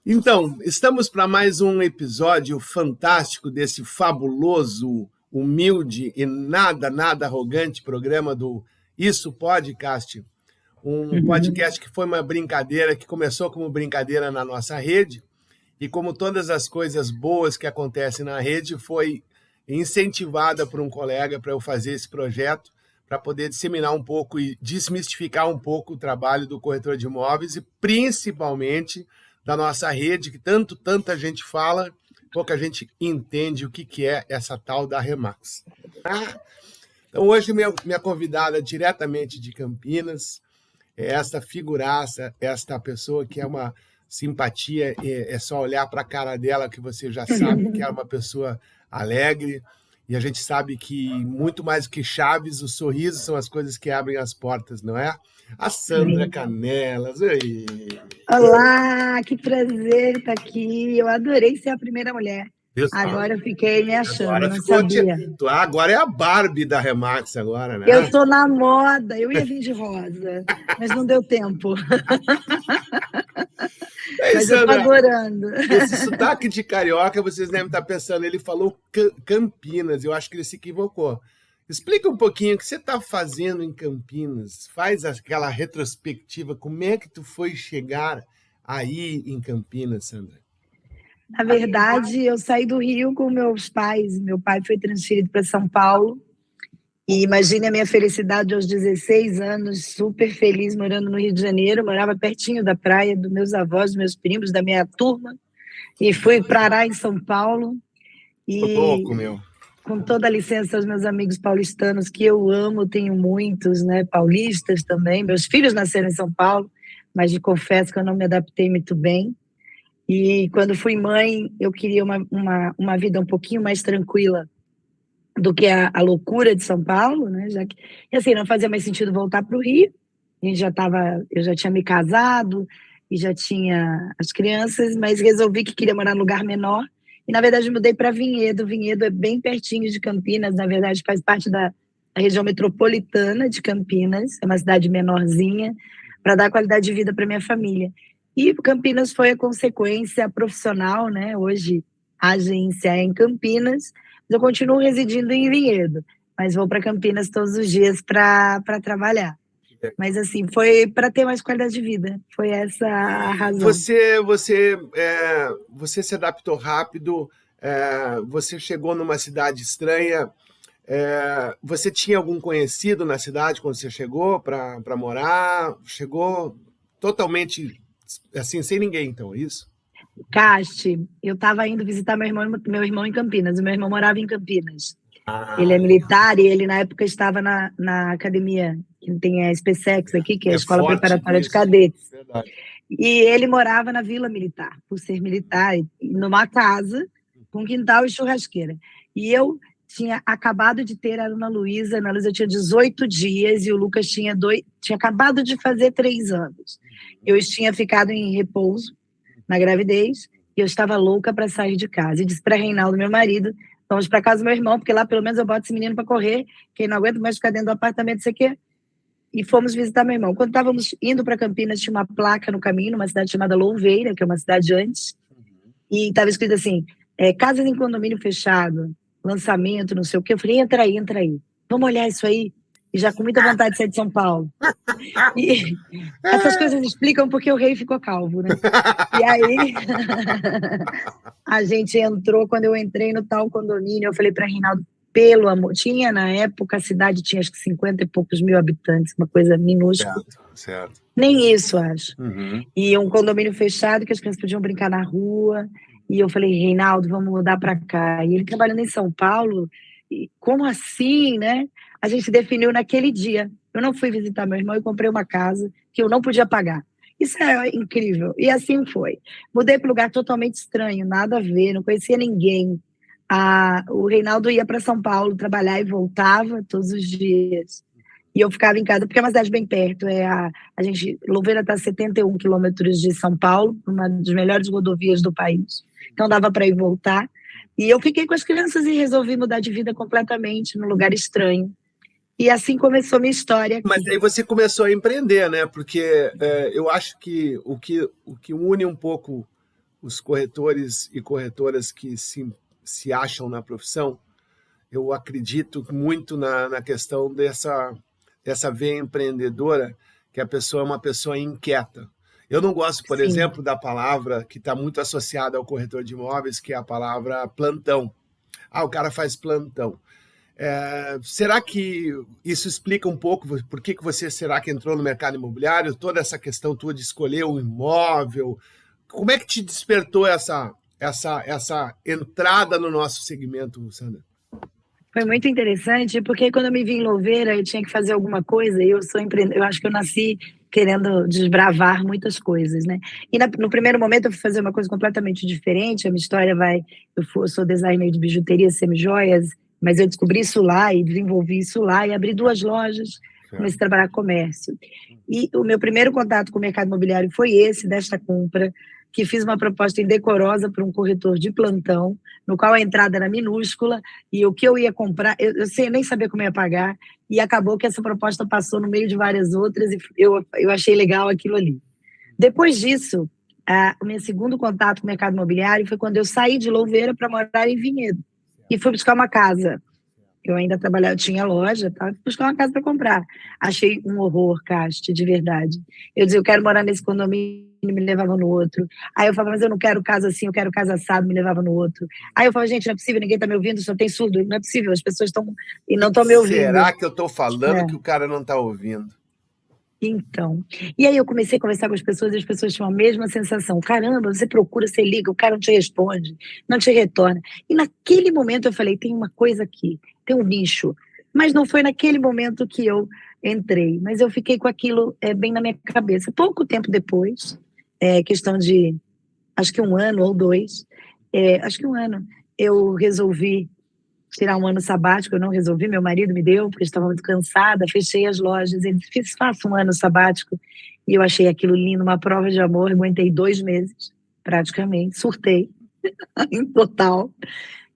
Então, estamos para mais um episódio fantástico desse fabuloso, humilde e nada arrogante programa do Isso Podcast. Um podcast que foi uma brincadeira, que começou como brincadeira na nossa rede e, como todas as coisas boas que acontecem na rede, foi incentivada por um colega para eu fazer esse projeto, para poder disseminar um pouco e desmistificar um pouco o trabalho do corretor de imóveis e, principalmente, da nossa rede, que tanta gente fala, pouca gente entende o que é essa tal da Remax. Então, hoje, minha convidada diretamente de Campinas é esta figuraça, esta pessoa que é uma simpatia, é só olhar para a cara dela que você já sabe que é uma pessoa alegre, e a gente sabe que, muito mais do que chaves, os sorrisos são as coisas que abrem as portas, não é? A Sandra Canelas. Oi. Olá, que prazer estar aqui. Eu adorei ser a primeira mulher. Agora eu fiquei me achando, não sabia. Agora é a Barbie da Remax agora, né? Eu estou na moda, eu ia vir de rosa, mas não deu tempo. Mas eu estou adorando. Esse sotaque de carioca, vocês devem estar pensando, ele falou Campinas, eu acho que ele se equivocou. Explica um pouquinho o que você está fazendo em Campinas. Faz aquela retrospectiva, como é que tu foi chegar aí em Campinas, Sandra? Na verdade, eu saí do Rio com meus pais. Meu pai foi transferido para São Paulo. E imagine a minha felicidade aos 16 anos, super feliz, morando no Rio de Janeiro. Morava pertinho da praia, dos meus avós, dos meus primos, da minha turma. E fui parar em São Paulo. E, louco, meu. Com toda a licença aos meus amigos paulistanos, que eu amo, tenho muitos, né, paulistas também. Meus filhos nasceram em São Paulo, mas confesso que eu não me adaptei muito bem. E quando fui mãe, eu queria uma vida um pouquinho mais tranquila do que a loucura de São Paulo, né? Já que, e assim, não fazia mais sentido voltar para o Rio. Eu já tinha me casado e já tinha as crianças, mas resolvi que queria morar num lugar menor. E, na verdade, mudei para Vinhedo. Vinhedo é bem pertinho de Campinas, na verdade, faz parte da região metropolitana de Campinas, é uma cidade menorzinha, para dar qualidade de vida para minha família. E Campinas foi a consequência profissional, né? Hoje a agência é em Campinas, mas eu continuo residindo em Vinhedo, mas vou para Campinas todos os dias para trabalhar. Mas assim, foi para ter mais qualidade de vida, foi essa a razão. Você se adaptou rápido, você chegou numa cidade estranha, você tinha algum conhecido na cidade quando você chegou para morar? Chegou totalmente assim, sem ninguém, então, é isso? Casti, eu estava indo visitar meu irmão em Campinas. O meu irmão morava em Campinas. Ele é militar e ele, na época, estava na academia, que tem a SpaceX aqui, que é a Escola Preparatória de Cadetes. Verdade. E ele morava na Vila Militar, por ser militar, numa casa com quintal e churrasqueira. E eu tinha acabado de ter a Ana Luísa. Ana Luísa tinha 18 dias e o Lucas tinha acabado de fazer 3 anos. Eu tinha ficado em repouso na gravidez, e eu estava louca para sair de casa. E disse para Reinaldo, meu marido, vamos para casa do meu irmão, porque lá pelo menos eu boto esse menino para correr, quem não aguenta mais ficar dentro do apartamento, isso aqui. E fomos visitar meu irmão. Quando estávamos indo para Campinas, tinha uma placa no caminho, numa cidade chamada Louveira, que é uma cidade antes, e estava escrito assim, casas em condomínio fechado, lançamento, não sei o quê. Eu falei, entra aí. Vamos olhar isso aí. E já com muita vontade de sair de São Paulo. E essas coisas explicam porque o rei ficou calvo, né? E aí, a gente entrou, quando eu entrei no tal condomínio, eu falei para Reinaldo, pelo amor, tinha na época, a cidade tinha acho que 50 e poucos mil habitantes, uma coisa minúscula. Certo. Nem isso, acho. Uhum. E um condomínio fechado, que as crianças podiam brincar na rua, e eu falei, Reinaldo, vamos mudar para cá. E ele trabalhando em São Paulo, e como assim, né? A gente definiu naquele dia. Eu não fui visitar meu irmão e comprei uma casa que eu não podia pagar. Isso é incrível. E assim foi. Mudei para um lugar totalmente estranho, nada a ver, não conhecia ninguém. O Reinaldo ia para São Paulo trabalhar e voltava todos os dias. E eu ficava em casa, porque é uma cidade bem perto. Louveira está a 71 quilômetros de São Paulo, uma das melhores rodovias do país. Então dava para ir e voltar. E eu fiquei com as crianças e resolvi mudar de vida completamente, num lugar estranho. E assim começou minha história aqui. Mas aí você começou a empreender, né? Porque eu acho que o que une um pouco os corretores e corretoras que se acham na profissão, eu acredito muito na questão dessa veia empreendedora, que a pessoa é uma pessoa inquieta. Eu não gosto, por exemplo, da palavra que está muito associada ao corretor de imóveis, que é a palavra plantão. O cara faz plantão. Será que isso explica um pouco por que você será que entrou no mercado imobiliário? Toda essa questão tua de escolher um imóvel. Como é que te despertou essa entrada no nosso segmento, Sandra? Foi muito interessante, porque quando eu me vi em Louveira, eu tinha que fazer alguma coisa, e eu sou empreendedora, eu acho que eu nasci querendo desbravar muitas coisas, né? E no primeiro momento eu fui fazer uma coisa completamente diferente, a minha história eu sou designer de bijuteria, semijoias, mas eu descobri isso lá e desenvolvi isso lá, e abri 2 lojas, comecei a trabalhar comércio. E o meu primeiro contato com o mercado imobiliário foi esse, desta compra, que fiz uma proposta indecorosa para um corretor de plantão, no qual a entrada era minúscula, e o que eu ia comprar, eu nem sabia como ia pagar, e acabou que essa proposta passou no meio de várias outras, e eu achei legal aquilo ali. Depois disso, o meu segundo contato com o mercado imobiliário foi quando eu saí de Louveira para morar em Vinhedo, e fui buscar uma casa. Eu ainda trabalhava, tinha loja, tá? Fui buscar uma casa para comprar. Achei um horror, Casti, de verdade. Eu dizia, eu quero morar nesse condomínio, me levava no outro. Aí eu falava, mas eu não quero casa assim, eu quero casa assado, me levava no outro. Aí eu falava, gente, não é possível, ninguém está me ouvindo, só tem surdo, não é possível, as pessoas estão e não estão me ouvindo. Será que eu estou falando que o cara não está ouvindo? Então, e aí eu comecei a conversar com as pessoas e as pessoas tinham a mesma sensação. Caramba, você procura, você liga, o cara não te responde, não te retorna. E naquele momento eu falei, tem uma coisa aqui, tem um nicho. Mas não foi naquele momento que eu entrei, mas eu fiquei com aquilo bem na minha cabeça. Pouco tempo depois, questão de, acho que 1 ano ou 2, acho que 1 ano, eu resolvi tirar um ano sabático, eu não resolvi, meu marido me deu, porque eu estava muito cansada, fechei as lojas, ele disse, faça um ano sabático, e eu achei aquilo lindo, uma prova de amor, aguentei 2 meses, praticamente, surtei, em total,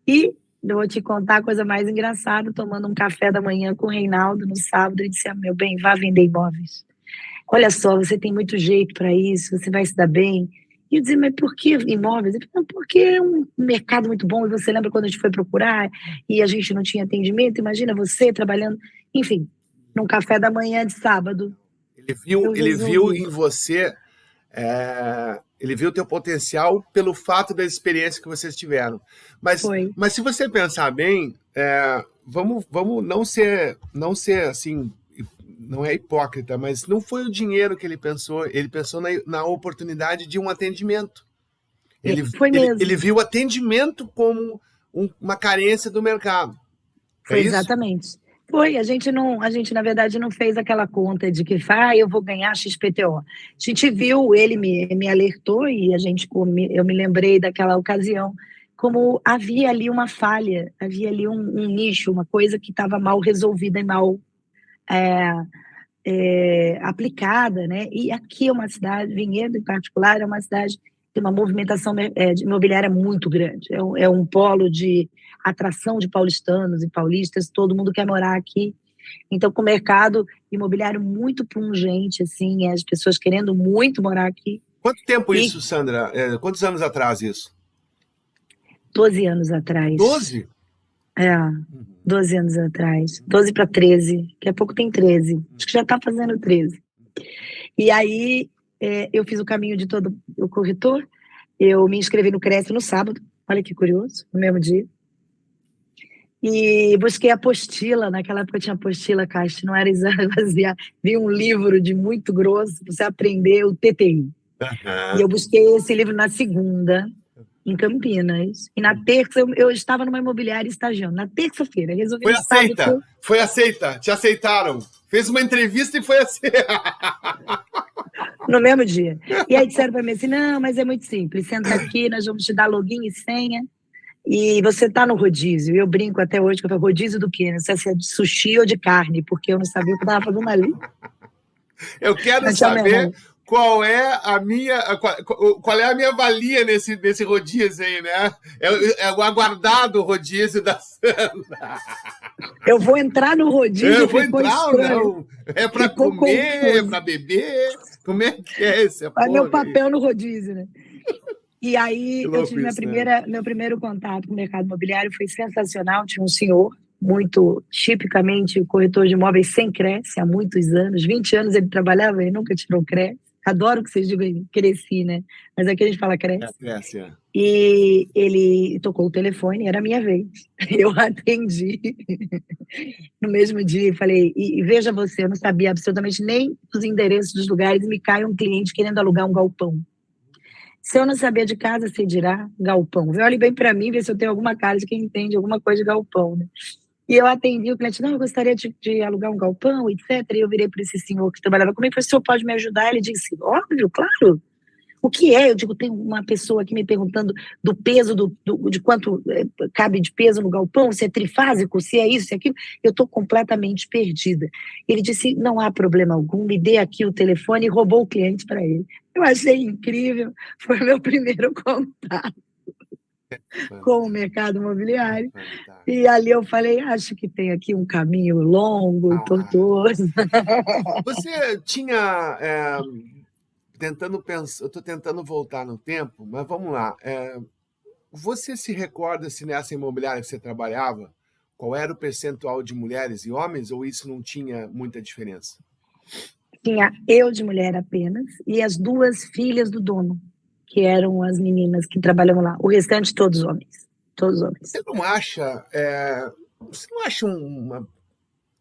e eu vou te contar a coisa mais engraçada, tomando um café da manhã com o Reinaldo no sábado, ele disse, meu bem, vá vender imóveis, olha só, você tem muito jeito para isso, você vai se dar bem. E eu dizia, mas por que imóveis? Ele falou, porque é um mercado muito bom, e você lembra quando a gente foi procurar e a gente não tinha atendimento? Imagina você trabalhando, enfim, num café da manhã de sábado. Ele viu em você, ele viu o teu potencial pelo fato da experiência que vocês tiveram. Mas se você pensar bem, vamos não ser assim, não é hipócrita, mas não foi o dinheiro que ele pensou na oportunidade de um atendimento. Ele viu o atendimento como uma carência do mercado. Foi exatamente. Foi, a gente na verdade não fez aquela conta de que eu vou ganhar XPTO. A gente viu, ele me alertou e eu me lembrei daquela ocasião, como havia ali uma falha, havia ali um nicho, uma coisa que estava mal resolvida e mal aplicada, né? E aqui é uma cidade, Vinhedo em particular, é uma cidade que tem uma movimentação de imobiliária muito grande. É um polo de atração de paulistanos e paulistas, todo mundo quer morar aqui. Então, com o mercado imobiliário muito pungente, assim, as pessoas querendo muito morar aqui. Quanto tempo isso, Sandra? Quantos anos atrás isso? 12 anos atrás. 12? 12 anos atrás. 12 para 13. Daqui a pouco tem 13. Acho que já está fazendo 13. E aí, eu fiz o caminho de todo o corretor. Eu me inscrevi no Cresce no sábado. Olha que curioso, no mesmo dia. E busquei a apostila. Naquela época tinha apostila, Caixa. Não era exame, vi um livro de muito grosso para você aprender o TTI. E eu busquei esse livro na segunda, em Campinas. E na terça, eu estava numa imobiliária estagiando. Na terça-feira, resolvi... Foi aceita. Te aceitaram. Fez uma entrevista e foi aceita. No mesmo dia. E aí disseram para mim assim, não, mas é muito simples. Senta aqui, nós vamos te dar login e senha. E você está no rodízio. Eu brinco até hoje, que eu falo, rodízio do quê? Não sei se é de sushi ou de carne, porque eu não sabia o que eu estava fazendo ali. Eu quero saber... Qual é a minha valia nesse rodízio aí, né? É o aguardado rodízio da Sandra. Eu vou entrar no rodízio. Eu vou entrar ou não? É para comer, é para beber? Como é que é esse? É meu papel no rodízio, né? E aí Que eu louco tive isso, né? meu primeiro contato com o mercado imobiliário, foi sensacional. Tinha um senhor, muito tipicamente corretor de imóveis sem Cresce, há muitos anos, 20 anos ele trabalhava e nunca tirou Cresce. Adoro que vocês digam cresci, né? Mas aqui a gente fala Cresce. Cresce, é. E ele tocou o telefone, era a minha vez. Eu atendi no mesmo dia e falei, e veja você, eu não sabia absolutamente nem os endereços dos lugares e me cai um cliente querendo alugar um galpão. Se eu não saber de casa, você dirá galpão. Olhe bem para mim, ver se eu tenho alguma cara de quem entende alguma coisa de galpão, né? E eu atendi o cliente, não, eu gostaria de alugar um galpão, etc. E eu virei para esse senhor que trabalhava comigo e falei, o senhor pode me ajudar? Ele disse, óbvio, claro. O que é? Eu digo, tem uma pessoa aqui me perguntando do peso, de quanto cabe de peso no galpão, se é trifásico, se é isso, se é aquilo. Eu estou completamente perdida. Ele disse, não há problema algum, me dê aqui o telefone e roubou o cliente para ele. Eu achei incrível, foi meu primeiro contato com o mercado imobiliário. Fantástico. E ali eu falei, acho que tem aqui um caminho longo e tortuoso. Você tinha, tentando pensar, eu estou tentando voltar no tempo, mas vamos lá. Você se recorda se nessa imobiliária que você trabalhava, qual era o percentual de mulheres e homens, ou isso não tinha muita diferença? Tinha eu de mulher apenas e as duas filhas do dono, que eram as meninas que trabalhavam lá. O restante, todos homens. Todos homens. Você não acha uma,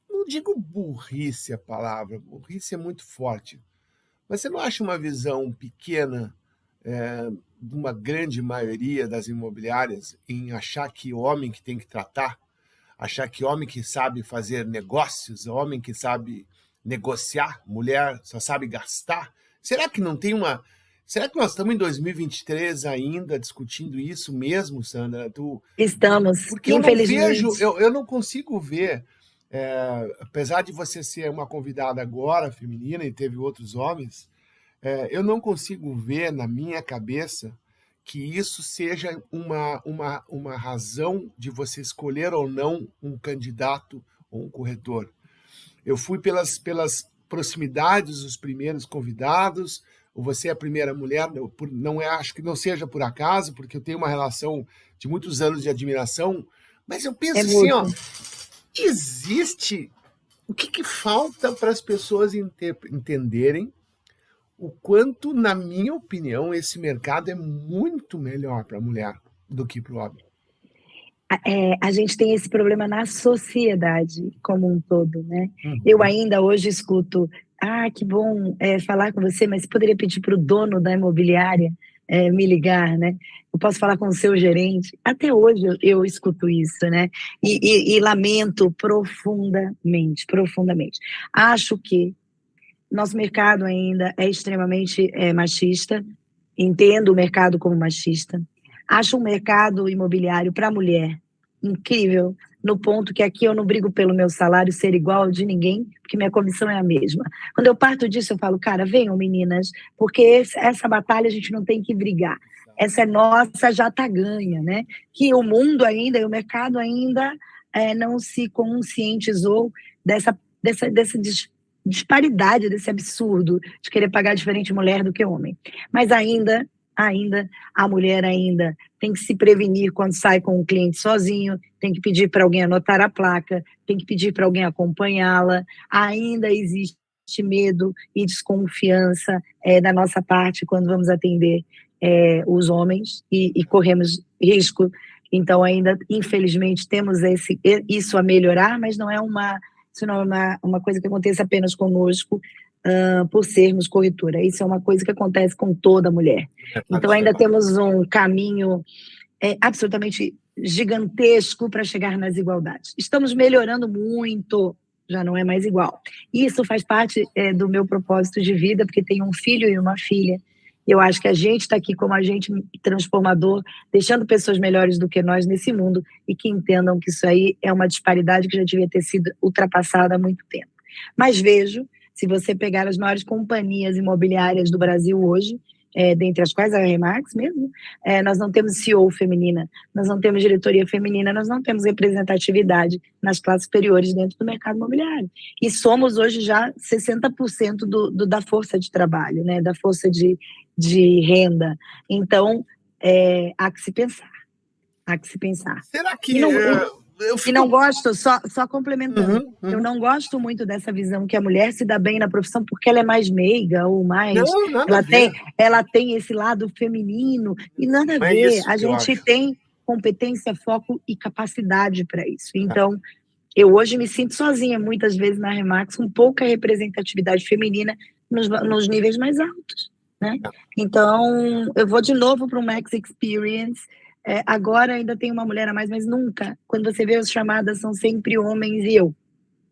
não digo burrice a palavra, burrice é muito forte, mas você não acha uma visão pequena de uma grande maioria das imobiliárias em achar que homem que tem que tratar, achar que homem que sabe fazer negócios, homem que sabe negociar, mulher só sabe gastar? Será que não tem uma... Será que nós estamos em 2023 ainda discutindo isso mesmo, Sandra? Estamos, Porque eu não vejo, infelizmente. eu não consigo ver, apesar de você ser uma convidada agora, feminina, e teve outros homens, eu não consigo ver na minha cabeça que isso seja uma razão de você escolher ou não um candidato ou um corretor. Eu fui pelas proximidades dos primeiros convidados, ou você é a primeira mulher, não acho que não seja por acaso, porque eu tenho uma relação de muitos anos de admiração, mas eu É penso assim, ó, mútuo. existe... O que falta para as pessoas entenderem o quanto, na minha opinião, esse mercado é muito melhor para a mulher do que para o homem? A gente tem esse problema na sociedade como um todo, né? Eu Uhum. ainda hoje escuto, que bom falar com você, mas você poderia pedir para o dono da imobiliária me ligar, né? Eu posso falar com o seu gerente. Até hoje eu escuto isso, né? E lamento profundamente, profundamente. Acho que nosso mercado ainda é extremamente machista, entendo o mercado como machista. Acho um mercado imobiliário para mulher incrível, no ponto que aqui eu não brigo pelo meu salário ser igual ao de ninguém, porque minha comissão é a mesma. Quando eu parto disso, eu falo, cara, venham meninas, porque essa batalha a gente não tem que brigar. Essa é nossa, já está ganha, né? Que o mundo ainda, e o mercado ainda não se conscientizou dessa disparidade, desse absurdo de querer pagar diferente mulher do que homem. Mas ainda a mulher ainda tem que se prevenir quando sai com um cliente sozinho, tem que pedir para alguém anotar a placa, tem que pedir para alguém acompanhá-la. Ainda existe medo e desconfiança da nossa parte quando vamos atender os homens e corremos risco. Então, ainda, infelizmente, temos isso a melhorar, mas não é isso não é uma coisa que acontece apenas conosco, por sermos corretora. Isso é uma coisa que acontece com toda mulher. Então, ainda temos um caminho absolutamente gigantesco para chegar nas igualdades. Estamos melhorando muito, já não é mais igual. Isso faz parte do meu propósito de vida, porque tenho um filho e uma filha. Eu acho que a gente está aqui como agente transformador, deixando pessoas melhores do que nós nesse mundo e que entendam que isso aí é uma disparidade que já devia ter sido ultrapassada há muito tempo. Mas vejo, se você pegar as maiores companhias imobiliárias do Brasil hoje, dentre as quais a Remax mesmo, nós não temos CEO feminina, nós não temos diretoria feminina, nós não temos representatividade nas classes superiores dentro do mercado imobiliário. E somos hoje já 60% da força de trabalho, né, da força de renda. Então, há que se pensar. Há que se pensar. Será que... E não gosto, só complementando, eu não gosto muito dessa visão que a mulher se dá bem na profissão porque ela é mais meiga ou mais... Não, nada a ver. Ela tem esse lado feminino e nada a ver. A gente tem competência, foco e capacidade para isso. Então, eu hoje me sinto sozinha, muitas vezes na Remax, com pouca representatividade feminina nos níveis mais altos, né? Então, eu vou de novo para o Max Experience. Agora ainda tem uma mulher a mais, mas nunca. Quando você vê as chamadas, são sempre homens e eu,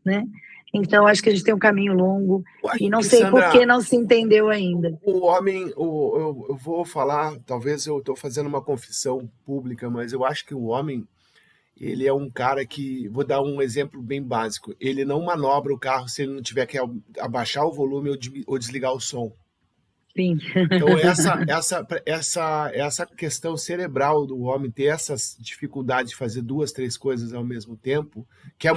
né? Então, acho que a gente tem um caminho longo e não sei por que não se entendeu ainda. O homem, eu vou falar, talvez eu estou fazendo uma confissão pública, mas eu acho que o homem, ele é um cara que, vou dar um exemplo bem básico, ele não manobra o carro se ele não tiver que abaixar o volume ou desligar o som. Sim. Então, essa questão cerebral do homem ter essas dificuldades de fazer 2, 3 coisas ao mesmo tempo, que a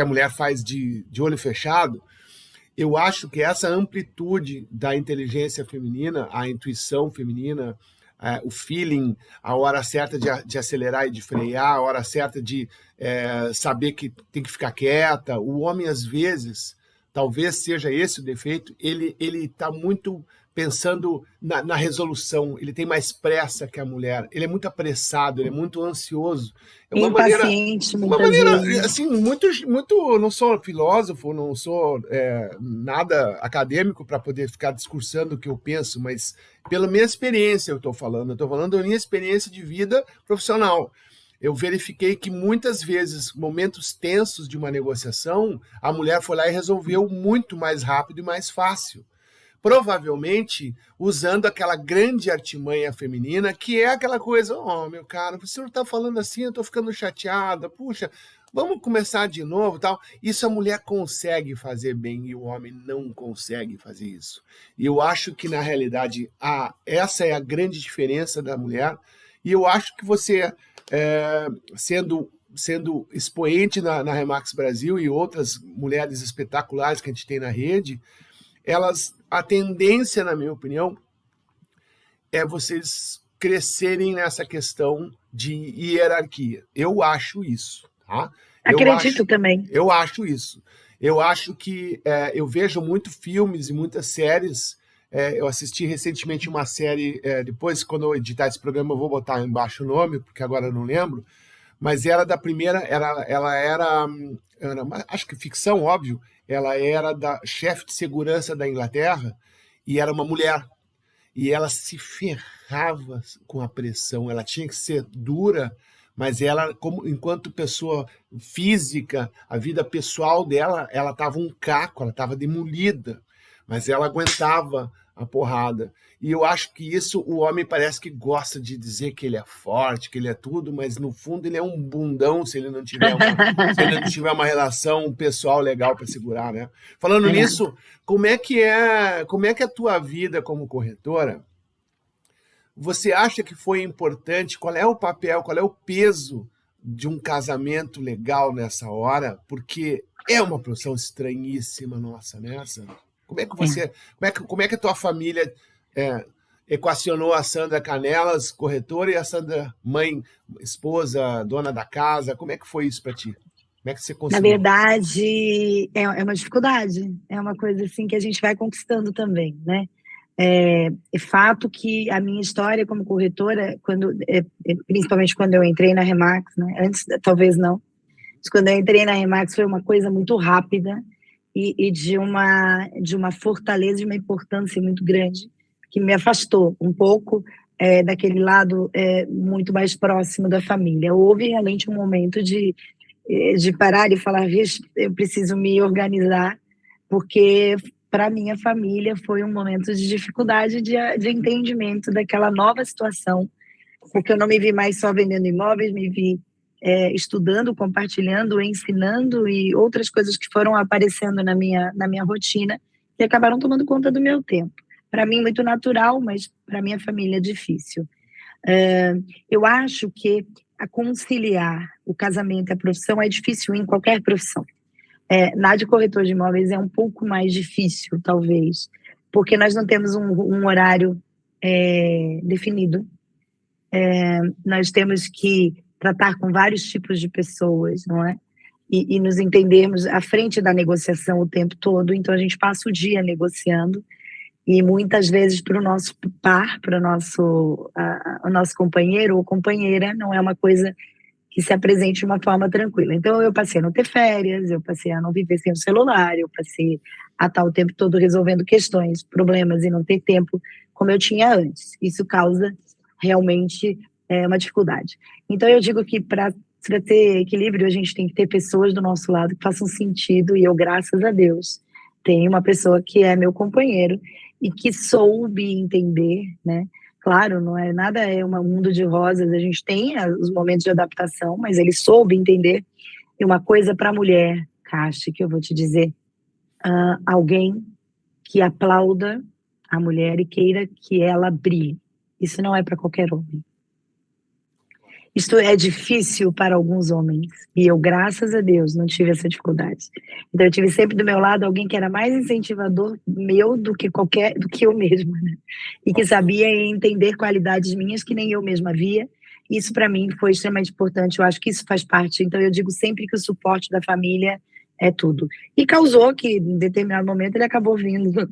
mulher faz de olho fechado, eu acho que essa amplitude da inteligência feminina, a intuição feminina, o feeling, a hora certa de acelerar e de frear, a hora certa de saber que tem que ficar quieta, o homem, às vezes... Talvez seja esse o defeito, ele está muito pensando na resolução, ele tem mais pressa que a mulher, ele é muito apressado, ele é muito ansioso. É uma impaciente, maneira assim, muito, não sou filósofo, não sou nada acadêmico para poder ficar discursando o que eu penso, mas pela minha experiência eu estou falando da minha experiência de vida profissional. Eu verifiquei que muitas vezes, momentos tensos de uma negociação, a mulher foi lá e resolveu muito mais rápido e mais fácil. Provavelmente usando aquela grande artimanha feminina, que é aquela coisa, meu cara, o senhor está falando assim, eu estou ficando chateada, puxa, vamos começar de novo, tal. Isso a mulher consegue fazer bem e o homem não consegue fazer isso. E eu acho que, na realidade, essa é a grande diferença da mulher, e eu acho que você... sendo expoente na Remax Brasil e outras mulheres espetaculares que a gente tem na rede, a tendência, na minha opinião, é vocês crescerem nessa questão de hierarquia. Eu acho isso, tá? Acredito também. Eu acho isso. Eu acho que eu vejo muito filmes e muitas séries. Eu assisti recentemente uma série, depois, quando eu editar esse programa, eu vou botar embaixo o nome, porque agora eu não lembro, mas era da primeira, ela era acho que ficção, óbvio, ela era da chefe de segurança da Inglaterra, e era uma mulher, e ela se ferrava com a pressão, ela tinha que ser dura, mas ela, enquanto pessoa física, a vida pessoal dela, ela estava um caco, ela estava demolida, mas ela aguentava a porrada. E eu acho que isso, o homem parece que gosta de dizer que ele é forte, que ele é tudo, mas no fundo ele é um bundão se ele não tiver uma relação pessoal legal para segurar, né? Falando nisso, como é que é a tua vida como corretora? Você acha que foi importante? Qual é o papel, qual é o peso de um casamento legal nessa hora? Porque é uma profissão estranhíssima nossa, né, Sandra? Como é que a tua família equacionou a Sandra Canelas, corretora, e a Sandra, mãe, esposa, dona da casa? Como é que foi isso para ti? Como é que você conseguiu? Na verdade, é uma dificuldade. É uma coisa assim que a gente vai conquistando também, né? É fato que a minha história como corretora, principalmente quando eu entrei na Remax, né? Antes, talvez não, mas quando eu entrei na Remax foi uma coisa muito rápida, e de uma fortaleza, de uma importância muito grande, que me afastou um pouco daquele lado muito mais próximo da família. Houve realmente um momento de parar e falar, eu preciso me organizar, porque para minha família foi um momento de dificuldade de entendimento daquela nova situação, porque eu não me vi mais só vendendo imóveis, me vi estudando, compartilhando, ensinando e outras coisas que foram aparecendo na minha rotina e acabaram tomando conta do meu tempo. Para mim, muito natural, mas para minha família é difícil. Eu acho que conciliar o casamento e a profissão é difícil em qualquer profissão. Na de corretor de imóveis é um pouco mais difícil, talvez, porque nós não temos um horário definido. nós temos que tratar com vários tipos de pessoas, não é? E nos entendermos à frente da negociação o tempo todo, então a gente passa o dia negociando, e muitas vezes para o nosso par, para o nosso companheiro ou companheira, não é uma coisa que se apresente de uma forma tranquila. Então eu passei a não ter férias, eu passei a não viver sem o celular, eu passei a estar o tempo todo resolvendo questões, problemas e não ter tempo como eu tinha antes. Isso causa realmente uma dificuldade. Então eu digo que para ter equilíbrio a gente tem que ter pessoas do nosso lado que façam sentido, e eu, graças a Deus, tenho uma pessoa que é meu companheiro e que soube entender, né? Claro, não é nada, é um mundo de rosas, a gente tem os momentos de adaptação, mas ele soube entender. E uma coisa para a mulher, Cástia, que eu vou te dizer, alguém que aplauda a mulher e queira que ela brilhe. Isso não é para qualquer homem. Isto é difícil para alguns homens, e eu, graças a Deus, não tive essa dificuldade. Então eu tive sempre do meu lado alguém que era mais incentivador meu do que eu mesma, né? E que sabia entender qualidades minhas que nem eu mesma via. Isso para mim foi extremamente importante, eu acho que isso faz parte. Então eu digo sempre que o suporte da família é tudo. E causou que, em determinado momento, ele acabou vindo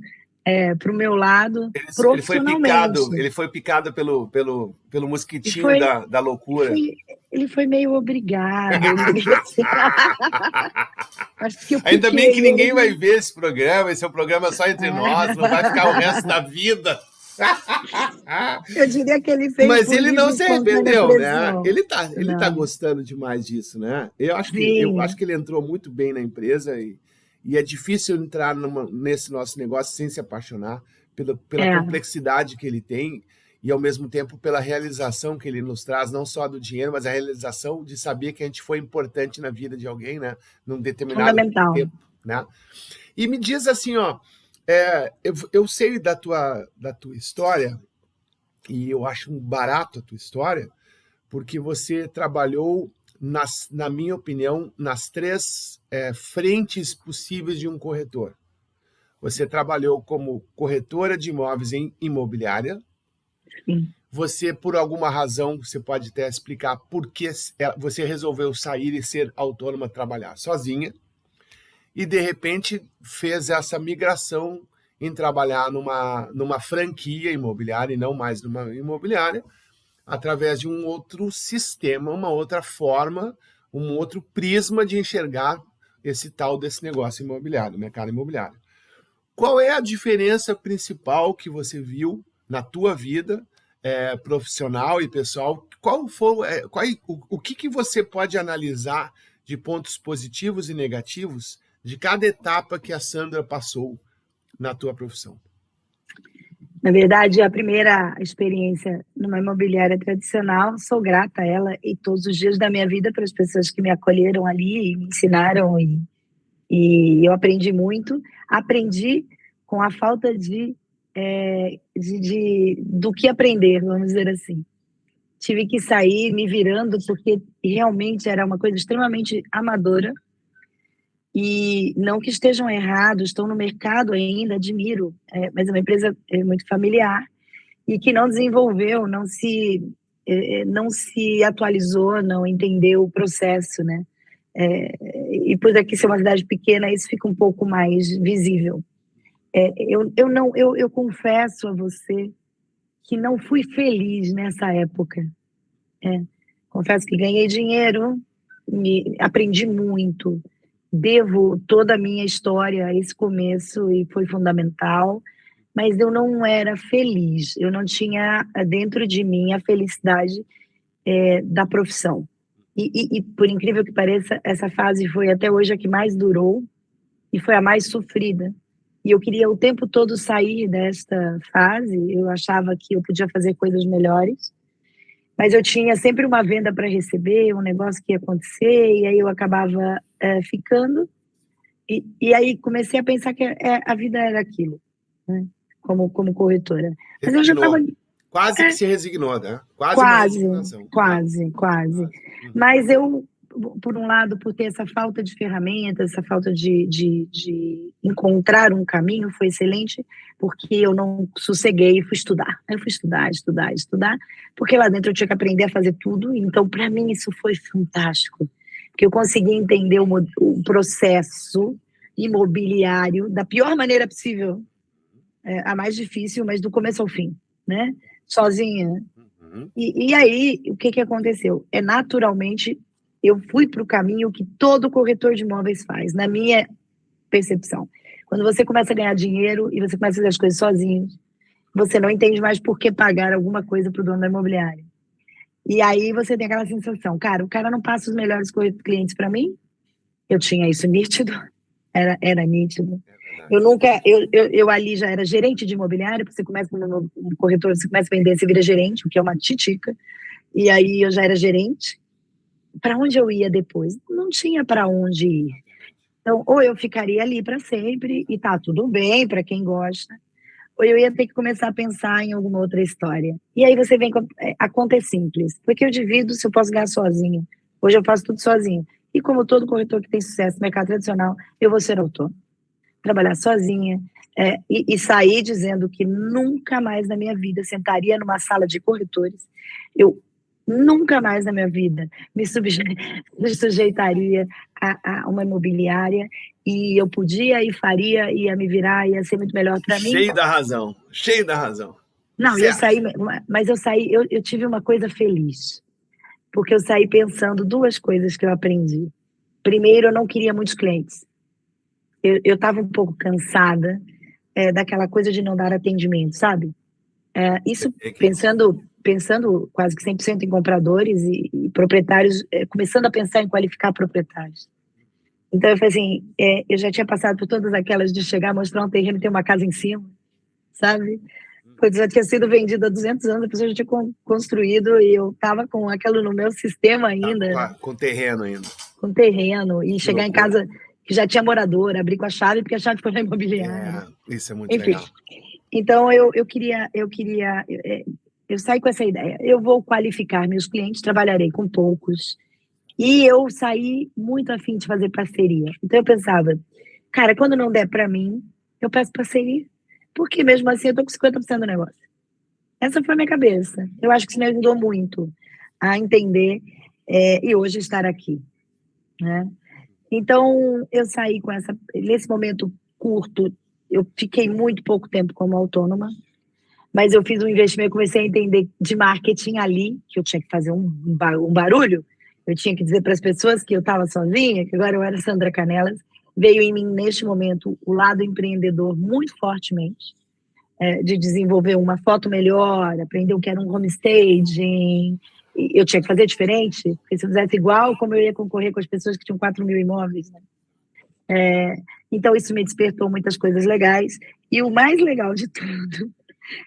para o meu lado profissionalmente. Ele foi picado pelo mosquitinho da loucura. Ele foi meio obrigado. Ainda bem que ninguém vai ver esse programa. Esse é um programa só entre nós, não vai ficar o resto da vida. Eu diria que ele fez. Mas ele não se arrependeu, né? Ele tá gostando demais disso, né? Eu acho que ele entrou muito bem na empresa, e é difícil entrar nesse nosso negócio sem se apaixonar pela complexidade que ele tem, e ao mesmo tempo pela realização que ele nos traz, não só do dinheiro, mas a realização de saber que a gente foi importante na vida de alguém, né? Num determinado tempo, né? E me diz assim, ó, eu sei da tua história, e eu acho barato a tua história, porque você trabalhou, na minha opinião, nas 3 frentes possíveis de um corretor. Você trabalhou como corretora de imóveis em imobiliária. Sim. Você, por alguma razão, você pode até explicar por que você resolveu sair e ser autônoma, trabalhar sozinha, e de repente fez essa migração em trabalhar numa franquia imobiliária e não mais numa imobiliária, através de um outro sistema, uma outra forma, um outro prisma de enxergar desse negócio imobiliário, mercado imobiliário. Qual é a diferença principal que você viu na tua vida profissional e pessoal? O que você pode analisar de pontos positivos e negativos de cada etapa que a Sandra passou na tua profissão? Na verdade, a primeira experiência numa imobiliária tradicional, sou grata a ela e todos os dias da minha vida para as pessoas que me acolheram ali e me ensinaram, e eu aprendi muito. Aprendi com a falta do que aprender, vamos dizer assim. Tive que sair me virando, porque realmente era uma coisa extremamente amadora. E não que estejam errados, estão no mercado ainda, admiro, mas é uma empresa muito familiar e que não desenvolveu, não se atualizou, não entendeu o processo, né? E por aqui ser uma cidade pequena, isso fica um pouco mais visível. Eu confesso a você que não fui feliz nessa época. Confesso que ganhei dinheiro, aprendi muito, devo toda a minha história a esse começo e foi fundamental, mas eu não era feliz, eu não tinha dentro de mim a felicidade da profissão. E por incrível que pareça, essa fase foi até hoje a que mais durou e foi a mais sofrida. E eu queria o tempo todo sair desta fase, eu achava que eu podia fazer coisas melhores, mas eu tinha sempre uma venda para receber, um negócio que ia acontecer, e aí eu acabava ficando, e aí comecei a pensar que a vida era aquilo, né? como corretora. Mas eu já estava... Quase que se resignou, né? Quase uma resignação. Quase. Mas eu por um lado, por ter essa falta de ferramentas, essa falta de encontrar um caminho, foi excelente, porque eu não sosseguei e fui estudar. Eu fui estudar, porque lá dentro eu tinha que aprender a fazer tudo, então para mim isso foi fantástico, porque eu consegui entender o processo imobiliário da pior maneira possível, a mais difícil, mas do começo ao fim, né? Sozinha. E aí, o que aconteceu? Naturalmente, eu fui para o caminho que todo corretor de imóveis faz, na minha percepção. Quando você começa a ganhar dinheiro e você começa a fazer as coisas sozinho, você não entende mais por que pagar alguma coisa para o dono da imobiliária. E aí você tem aquela sensação, cara, o cara não passa os melhores clientes para mim? Eu tinha isso nítido, era nítido. Eu ali já era gerente de imobiliário, porque você começa como um corretor, você começa a vender, você vira gerente, o que é uma titica. E aí eu já era gerente. Para onde eu ia depois? Não tinha para onde ir. Então, ou eu ficaria ali para sempre, e tá tudo bem para quem gosta, ou eu ia ter que começar a pensar em alguma outra história. E aí você vem com a conta é simples, porque eu divido se eu posso ganhar sozinho. Hoje eu faço tudo sozinho. E como todo corretor que tem sucesso no mercado tradicional, eu vou ser autônomo. Trabalhar sozinha, e sair dizendo que nunca mais na minha vida sentaria numa sala de corretores, eu nunca mais na minha vida me sujeitaria a uma imobiliária, e eu podia e faria, ia me virar, ia ser muito melhor para mim. Cheio da razão. Não, certo. Eu saí, mas eu tive uma coisa feliz, porque eu saí pensando duas coisas que eu aprendi. Primeiro, eu não queria muitos clientes. Eu estava um pouco cansada daquela coisa de não dar atendimento, sabe? Isso pensando quase que 100% em compradores e proprietários, começando a pensar em qualificar proprietários. Então, eu falei assim, eu já tinha passado por todas aquelas de chegar, mostrar um terreno e ter uma casa em cima, sabe? Pois já tinha sido vendido há 200 anos, a pessoa já tinha construído e eu estava com aquilo no meu sistema ainda. Com terreno ainda. Com terreno, e chegar em casa que já tinha morador, abrir com a chave, porque a chave foi na imobiliária. Isso é muito legal. Então, eu saí com essa ideia. Eu vou qualificar meus clientes, trabalharei com poucos. E eu saí muito afim de fazer parceria. Então, eu pensava, cara, quando não der para mim, eu peço parceria. Porque mesmo assim, eu estou com 50% do negócio. Essa foi a minha cabeça. Eu acho que isso me ajudou muito a entender e hoje estar aqui, né? Então, eu saí com nesse momento curto, eu fiquei muito pouco tempo como autônoma, mas eu fiz um investimento, comecei a entender de marketing ali, que eu tinha que fazer um barulho, eu tinha que dizer para as pessoas que eu estava sozinha, que agora eu era Sandra Canelas, veio em mim, neste momento, o lado empreendedor muito fortemente, de desenvolver uma foto melhor, aprender o que era um homestaging. Eu tinha que fazer diferente, porque se eu fizesse igual, como eu ia concorrer com as pessoas que tinham 4 mil imóveis, né? Então, isso me despertou muitas coisas legais. E o mais legal de tudo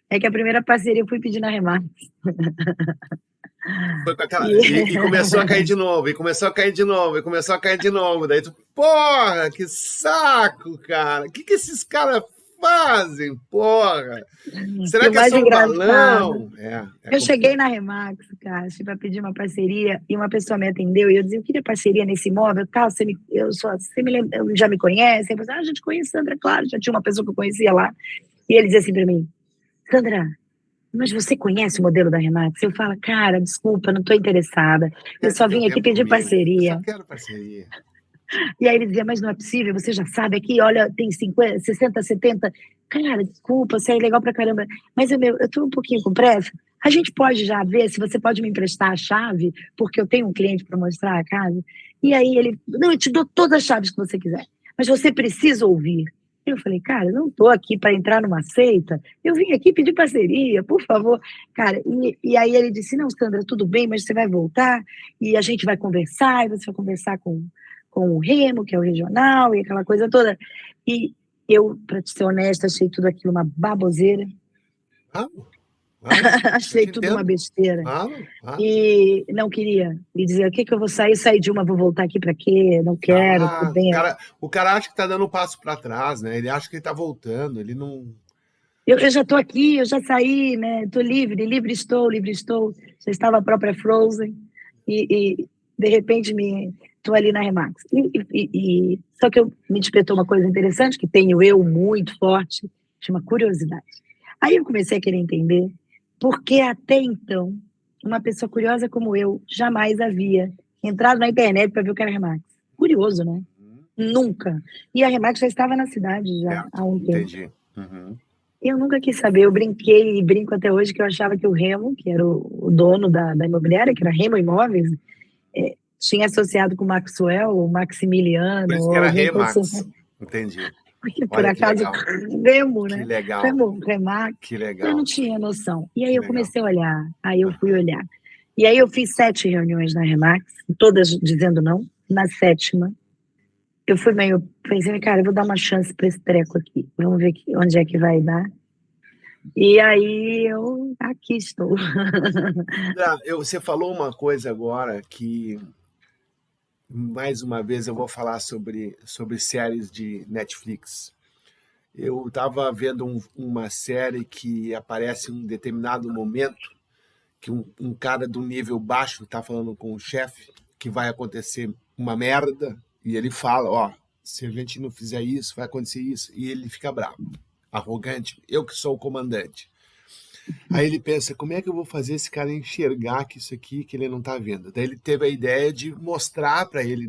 é que a primeira parceria eu fui pedir na Remax. Foi com aquela... e começou a cair de novo, e começou a cair de novo, e começou a cair de novo. Daí tu, porra, que saco, cara. O que esses caras fazem, porra? Será que é só um balão? Eu cheguei na Remax, cara, para pedir uma parceria, e uma pessoa me atendeu, e eu dizia, eu queria parceria nesse imóvel, tal, você já me conhece? Eu falei, a gente conhece Sandra, claro, já tinha uma pessoa que eu conhecia lá. E ele dizia assim para mim, Sandra, mas você conhece o modelo da Remax? Eu falo, cara, desculpa, não estou interessada, eu só vim aqui pedir parceria. Eu só quero parceria. E aí ele dizia, mas não é possível, você já sabe aqui, olha, tem 50, 60, 70. Cara, desculpa, você é legal pra caramba, mas eu tô um pouquinho com pressa. A gente pode já ver se você pode me emprestar a chave, porque eu tenho um cliente para mostrar a casa. E aí ele, não, eu te dou todas as chaves que você quiser, mas você precisa ouvir. Eu falei, cara, eu não estou aqui para entrar numa seita, eu vim aqui pedir parceria, por favor. Cara, e aí ele disse, não, Sandra, tudo bem, mas você vai voltar e a gente vai conversar, e você vai conversar com o Remo, que é o regional, e aquela coisa toda. E eu, para ser honesta, achei tudo aquilo uma baboseira. Achei tudo uma besteira. E não queria. E dizer, o que eu vou sair? Sair de uma, vou voltar aqui para quê? Não quero, tudo bem. O cara acha que está dando um passo para trás, né? Ele acha que ele está voltando, ele não... Eu já estou aqui, eu já saí, né? Estou livre estou. Já estava a própria Frozen. de repente estou ali na Remax. Só que me despertou uma coisa interessante, que tenho eu muito forte, chama curiosidade. Aí eu comecei a querer entender por que até então uma pessoa curiosa como eu jamais havia entrado na internet para ver o que era Remax. Curioso, né? Nunca. E a Remax já estava na cidade já há um tempo. Entendi. Uhum. Eu nunca quis saber, eu brinquei e brinco até hoje que eu achava que o Remo, que era o dono da imobiliária, que era Remo Imóveis, tinha associado com o Maxwell, o Maximiliano. Por isso que era Remax. Assim. Entendi. Porque por acaso, Remo, né? Que legal. Remo, Remax. Que legal. Eu não tinha noção. E aí Que eu legal. comecei a olhar, aí eu fui olhar. E aí eu fiz 7 reuniões na Remax, todas dizendo não. Na 7ª, eu fui meio, pensei, cara, eu vou dar uma chance para esse treco aqui. Vamos ver onde é que vai dar. E aí eu aqui estou. Você falou uma coisa agora que, mais uma vez, eu vou falar sobre séries de Netflix. Eu estava vendo uma série que aparece em um determinado momento que um cara do nível baixo está falando com o chefe que vai acontecer uma merda e ele fala, ó, se a gente não fizer isso, vai acontecer isso. E ele fica bravo, arrogante, eu que sou o comandante. Aí ele pensa, como é que eu vou fazer esse cara enxergar que isso aqui que ele não está vendo? Daí ele teve a ideia de mostrar para ele,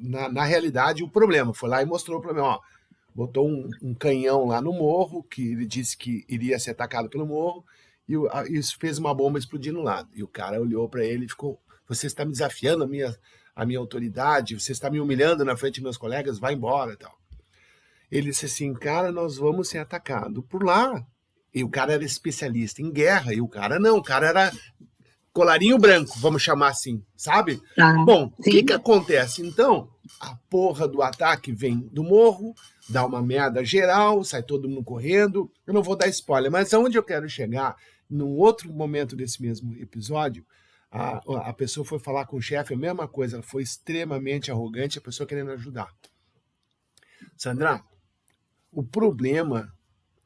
na realidade, o problema. Foi lá e mostrou o problema. Ó, botou um canhão lá no morro, que ele disse que iria ser atacado pelo morro, e isso fez uma bomba explodir no lado. E o cara olhou para ele e ficou, você está me desafiando a minha autoridade, você está me humilhando na frente dos meus colegas, vai embora e tal. Ele disse assim, cara, nós vamos ser atacados por lá. E o cara era especialista em guerra, e o cara não, o cara era colarinho branco, vamos chamar assim, sabe? Bom, o que acontece? Então, a porra do ataque vem do morro, dá uma merda geral, sai todo mundo correndo. Eu não vou dar spoiler, mas aonde eu quero chegar, num outro momento desse mesmo episódio, a pessoa foi falar com o chefe, a mesma coisa, ela foi extremamente arrogante, a pessoa querendo ajudar. Sandra, o problema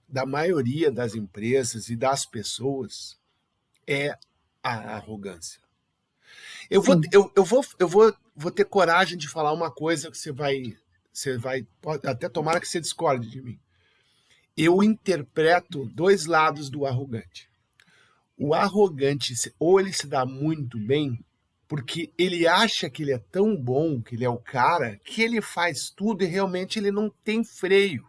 da maioria das empresas e das pessoas é a arrogância. Eu vou ter coragem de falar uma coisa que você vai pode, até tomara que você discorde de mim. Eu interpreto 2 lados do arrogante. O arrogante, ou ele se dá muito bem, porque ele acha que ele é tão bom, que ele é o cara, que ele faz tudo e realmente ele não tem freio.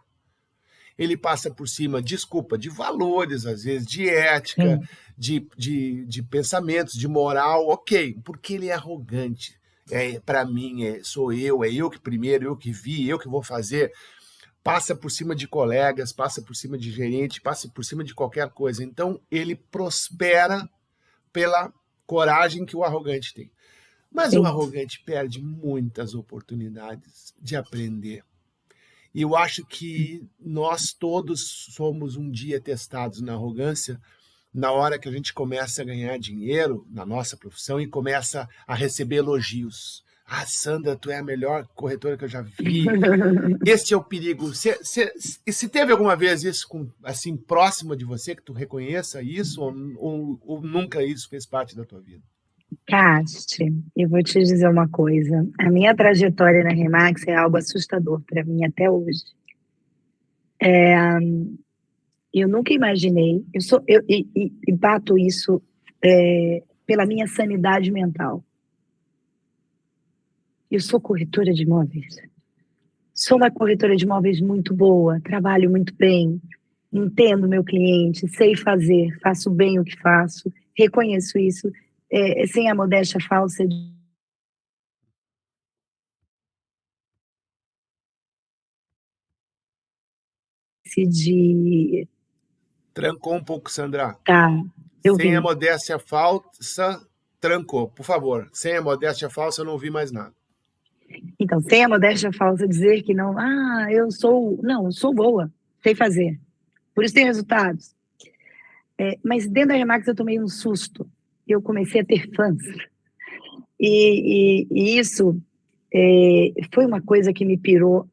Ele passa por cima, desculpa, de valores, às vezes, de ética, de pensamentos, de moral, ok, porque ele é arrogante. Para mim, sou eu, é eu que primeiro, eu que vi, eu que vou fazer. Passa por cima de colegas, passa por cima de gerente, passa por cima de qualquer coisa. Então, ele prospera pela coragem que o arrogante tem. Mas o arrogante perde muitas oportunidades de aprender. E eu acho que nós todos somos um dia testados na arrogância na hora que a gente começa a ganhar dinheiro na nossa profissão e começa a receber elogios. Ah, Sandra, tu é a melhor corretora que eu já vi. Esse é o perigo. Se teve alguma vez isso assim próximo de você, que tu reconheça isso, ou nunca isso fez parte da tua vida? Casti, eu vou te dizer uma coisa. A minha trajetória na Remax é algo assustador para mim até hoje. Eu nunca imaginei, e bato isso pela minha sanidade mental. Eu sou corretora de imóveis. Sou uma corretora de imóveis muito boa, trabalho muito bem, entendo meu cliente, sei fazer, faço bem o que faço, reconheço isso, sem a modéstia falsa de... Trancou um pouco, Sandra. Tá, sem a modéstia falsa, trancou. Por favor, sem a modéstia falsa eu não ouvi mais nada. Então, sem a modéstia falsa dizer que não, eu sou boa, sei fazer. Por isso tem resultados. Mas dentro da Remax eu tomei um susto. Eu comecei a ter fãs. E isso foi uma coisa que me pirou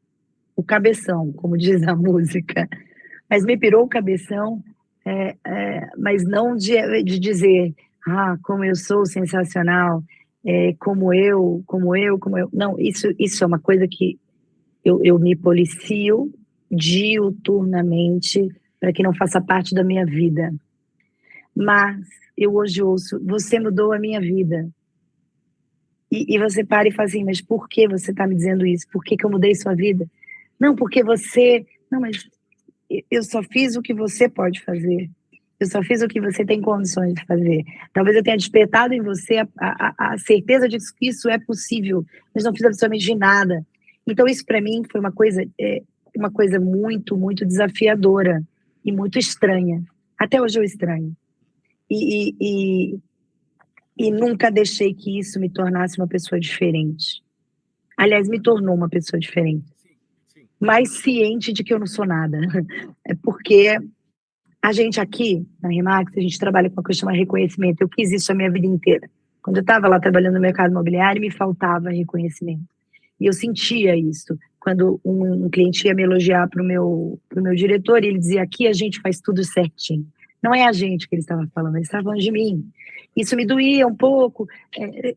o cabeção, como diz a música. Mas me pirou o cabeção, mas não de dizer, como eu sou sensacional. como eu. Não, isso é uma coisa que eu me policio diuturnamente para que não faça parte da minha vida. Mas eu hoje ouço, você mudou a minha vida. E você para e fala assim, mas por que você está me dizendo isso? Por que eu mudei sua vida? Não, porque você... Não, mas eu só fiz o que você pode fazer. Eu só fiz o que você tem condições de fazer. Talvez eu tenha despertado em você a certeza de que isso é possível, mas não fiz absolutamente nada. Então, isso para mim foi uma coisa muito, muito desafiadora e muito estranha. Até hoje eu estranho. E nunca deixei que isso me tornasse uma pessoa diferente. Aliás, me tornou uma pessoa diferente. Mais ciente de que eu não sou nada. É porque a gente aqui, na Remax, a gente trabalha com uma coisa chamada reconhecimento. Eu quis isso a minha vida inteira. Quando eu estava lá trabalhando no mercado imobiliário, me faltava reconhecimento. E eu sentia isso. Quando um cliente ia me elogiar para o meu diretor, ele dizia, aqui a gente faz tudo certinho. Não é a gente que ele estava falando, ele estava falando de mim. Isso me doía um pouco,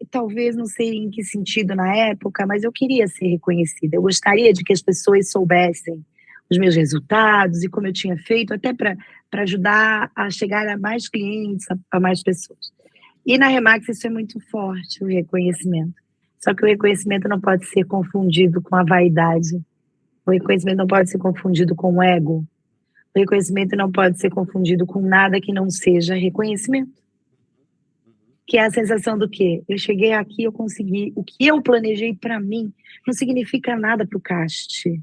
talvez não sei em que sentido na época, mas eu queria ser reconhecida. Eu gostaria de que as pessoas soubessem os meus resultados e como eu tinha feito, até para ajudar a chegar a mais clientes, a mais pessoas. E na Remax isso é muito forte, o reconhecimento. Só que o reconhecimento não pode ser confundido com a vaidade. O reconhecimento não pode ser confundido com o ego. O reconhecimento não pode ser confundido com nada que não seja reconhecimento. Que é a sensação do quê? Eu cheguei aqui, eu consegui. O que eu planejei para mim não significa nada para o Cast.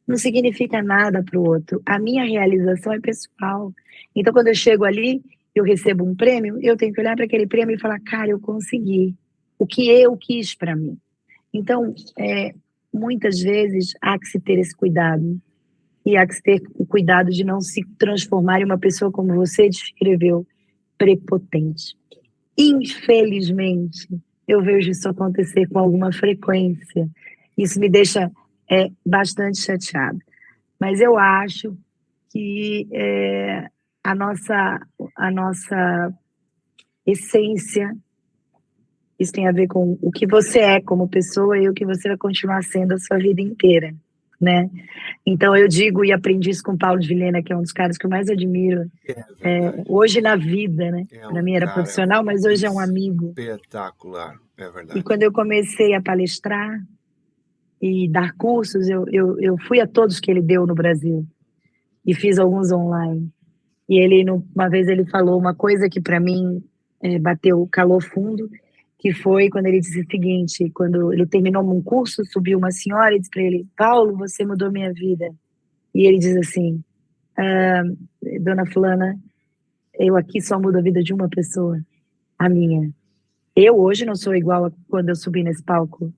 Não significa nada para o outro. A minha realização é pessoal. Então, quando eu chego ali, eu recebo um prêmio, eu tenho que olhar para aquele prêmio e falar, cara, eu consegui. O que eu quis para mim. Então, muitas vezes, há que se ter esse cuidado. E há que se ter o cuidado de não se transformar em uma pessoa, como você descreveu, prepotente. Infelizmente, eu vejo isso acontecer com alguma frequência. Isso me deixa bastante chateada. Mas eu acho que a nossa essência, isso tem a ver com o que você é como pessoa e o que você vai continuar sendo a sua vida inteira, né? Então eu digo e aprendi isso com o Paulo de Vilhena, que é um dos caras que eu mais admiro, hoje na vida, né? Para mim era profissional, mas hoje é um amigo. Espetacular, é verdade. E quando eu comecei a palestrar e dar cursos, eu fui a todos que ele deu no Brasil e fiz alguns online. E ele, uma vez ele falou uma coisa que para mim bateu calor fundo, que foi quando ele disse o seguinte, quando ele terminou um curso, subiu uma senhora e disse para ele, Paulo, você mudou minha vida. E ele diz assim, dona fulana, eu aqui só mudo a vida de uma pessoa, a minha. Eu hoje não sou igual a quando eu subi nesse palco,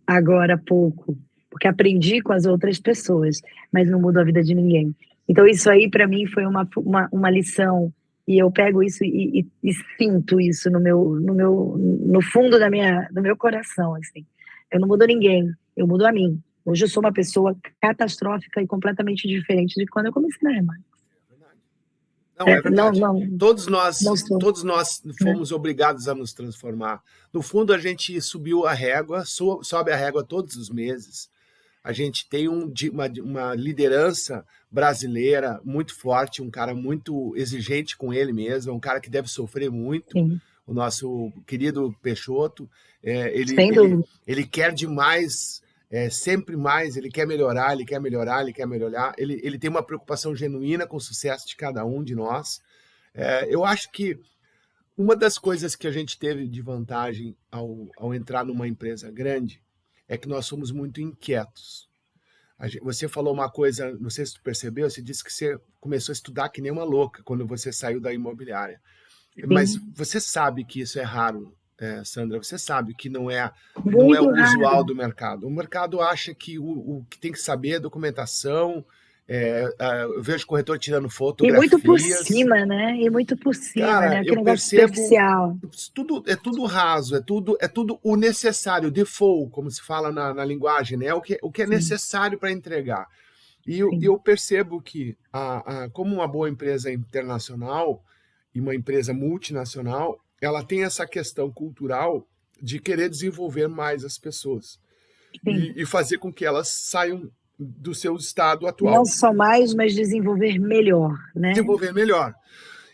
agora há pouco, porque aprendi com as outras pessoas, mas não mudo a vida de ninguém. Então isso aí para mim foi uma lição, e eu pego isso e sinto isso no fundo do meu coração, assim. Eu não mudo ninguém, eu mudo a mim. Hoje eu sou uma pessoa catastrófica e completamente diferente de quando eu comecei na Remax. Não, é verdade. Não, todos nós fomos obrigados a nos transformar. No fundo, a gente subiu a régua, sobe a régua todos os meses. A gente tem uma liderança brasileira muito forte, um cara muito exigente com ele mesmo, um cara que deve sofrer muito. Sim. O nosso querido Peixoto, ele quer demais, sempre mais, ele quer melhorar, ele quer melhorar, ele quer melhorar. Ele tem uma preocupação genuína com o sucesso de cada um de nós. Eu acho que uma das coisas que a gente teve de vantagem ao entrar numa empresa grande é que nós somos muito inquietos. Você falou uma coisa, não sei se tu percebeu, você disse que você começou a estudar que nem uma louca quando você saiu da imobiliária. Sim. Mas você sabe que isso é raro, Sandra, você sabe que não é o usual do mercado. O mercado acha que o que tem que saber é documentação. Eu vejo o corretor tirando fotografias. E muito por cima, né? E muito por cima, cara, né? Aquele negócio superficial. É tudo raso, é tudo o necessário, default, como se fala na linguagem, né? O que é necessário para entregar. E eu percebo que, como uma boa empresa internacional e uma empresa multinacional, ela tem essa questão cultural de querer desenvolver mais as pessoas e fazer com que elas saiam do seu estado atual. Não só mais, mas desenvolver melhor, né? Desenvolver melhor.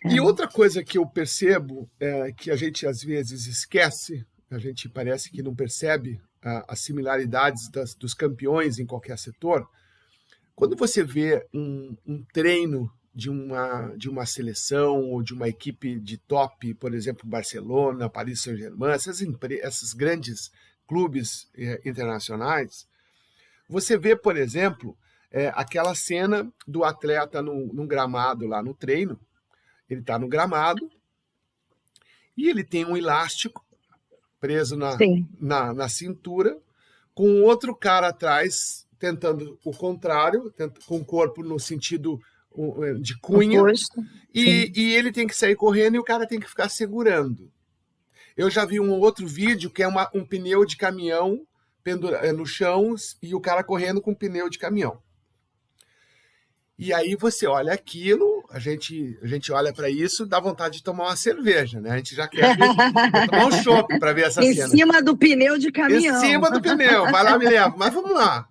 E outra coisa que eu percebo que a gente às vezes esquece, a gente parece que não percebe as similaridades dos campeões em qualquer setor. Quando você vê um treino de uma seleção ou de uma equipe de top, por exemplo, Barcelona, Paris Saint-Germain, esses grandes clubes internacionais, você vê, por exemplo, aquela cena do atleta num gramado lá no treino. Ele está no gramado e ele tem um elástico preso na cintura, com outro cara atrás tentando o contrário, com o corpo no sentido de cunha, e ele tem que sair correndo e o cara tem que ficar segurando. Eu já vi um outro vídeo que é um pneu de caminhão no chão e o cara correndo com um pneu de caminhão. E aí você olha aquilo, a gente olha para isso, dá vontade de tomar uma cerveja, né? A gente já quer tomar um chopp para ver essa cena. Em cima do pneu de caminhão. Em cima do pneu, vai lá, me leva. Mas vamos lá.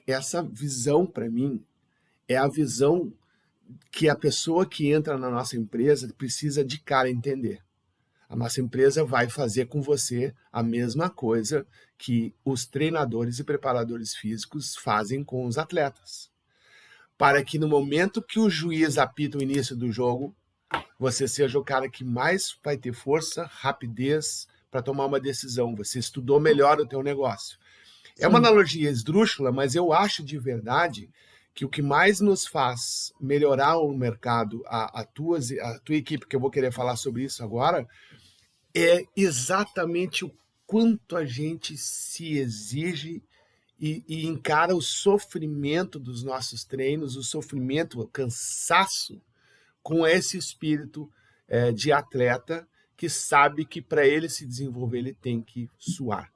Essa visão, para mim, é a visão que a pessoa que entra na nossa empresa precisa de cara entender. A nossa empresa vai fazer com você a mesma coisa que os treinadores e preparadores físicos fazem com os atletas. Para que no momento que o juiz apita o início do jogo, você seja o cara que mais vai ter força, rapidez para tomar uma decisão. Você estudou melhor o teu negócio. É uma analogia esdrúxula, mas eu acho de verdade que o que mais nos faz melhorar o mercado, a tua equipe, que eu vou querer falar sobre isso agora, é exatamente o quanto a gente se exige e encara o sofrimento dos nossos treinos, o sofrimento, o cansaço, com esse espírito de atleta que sabe que para ele se desenvolver ele tem que suar.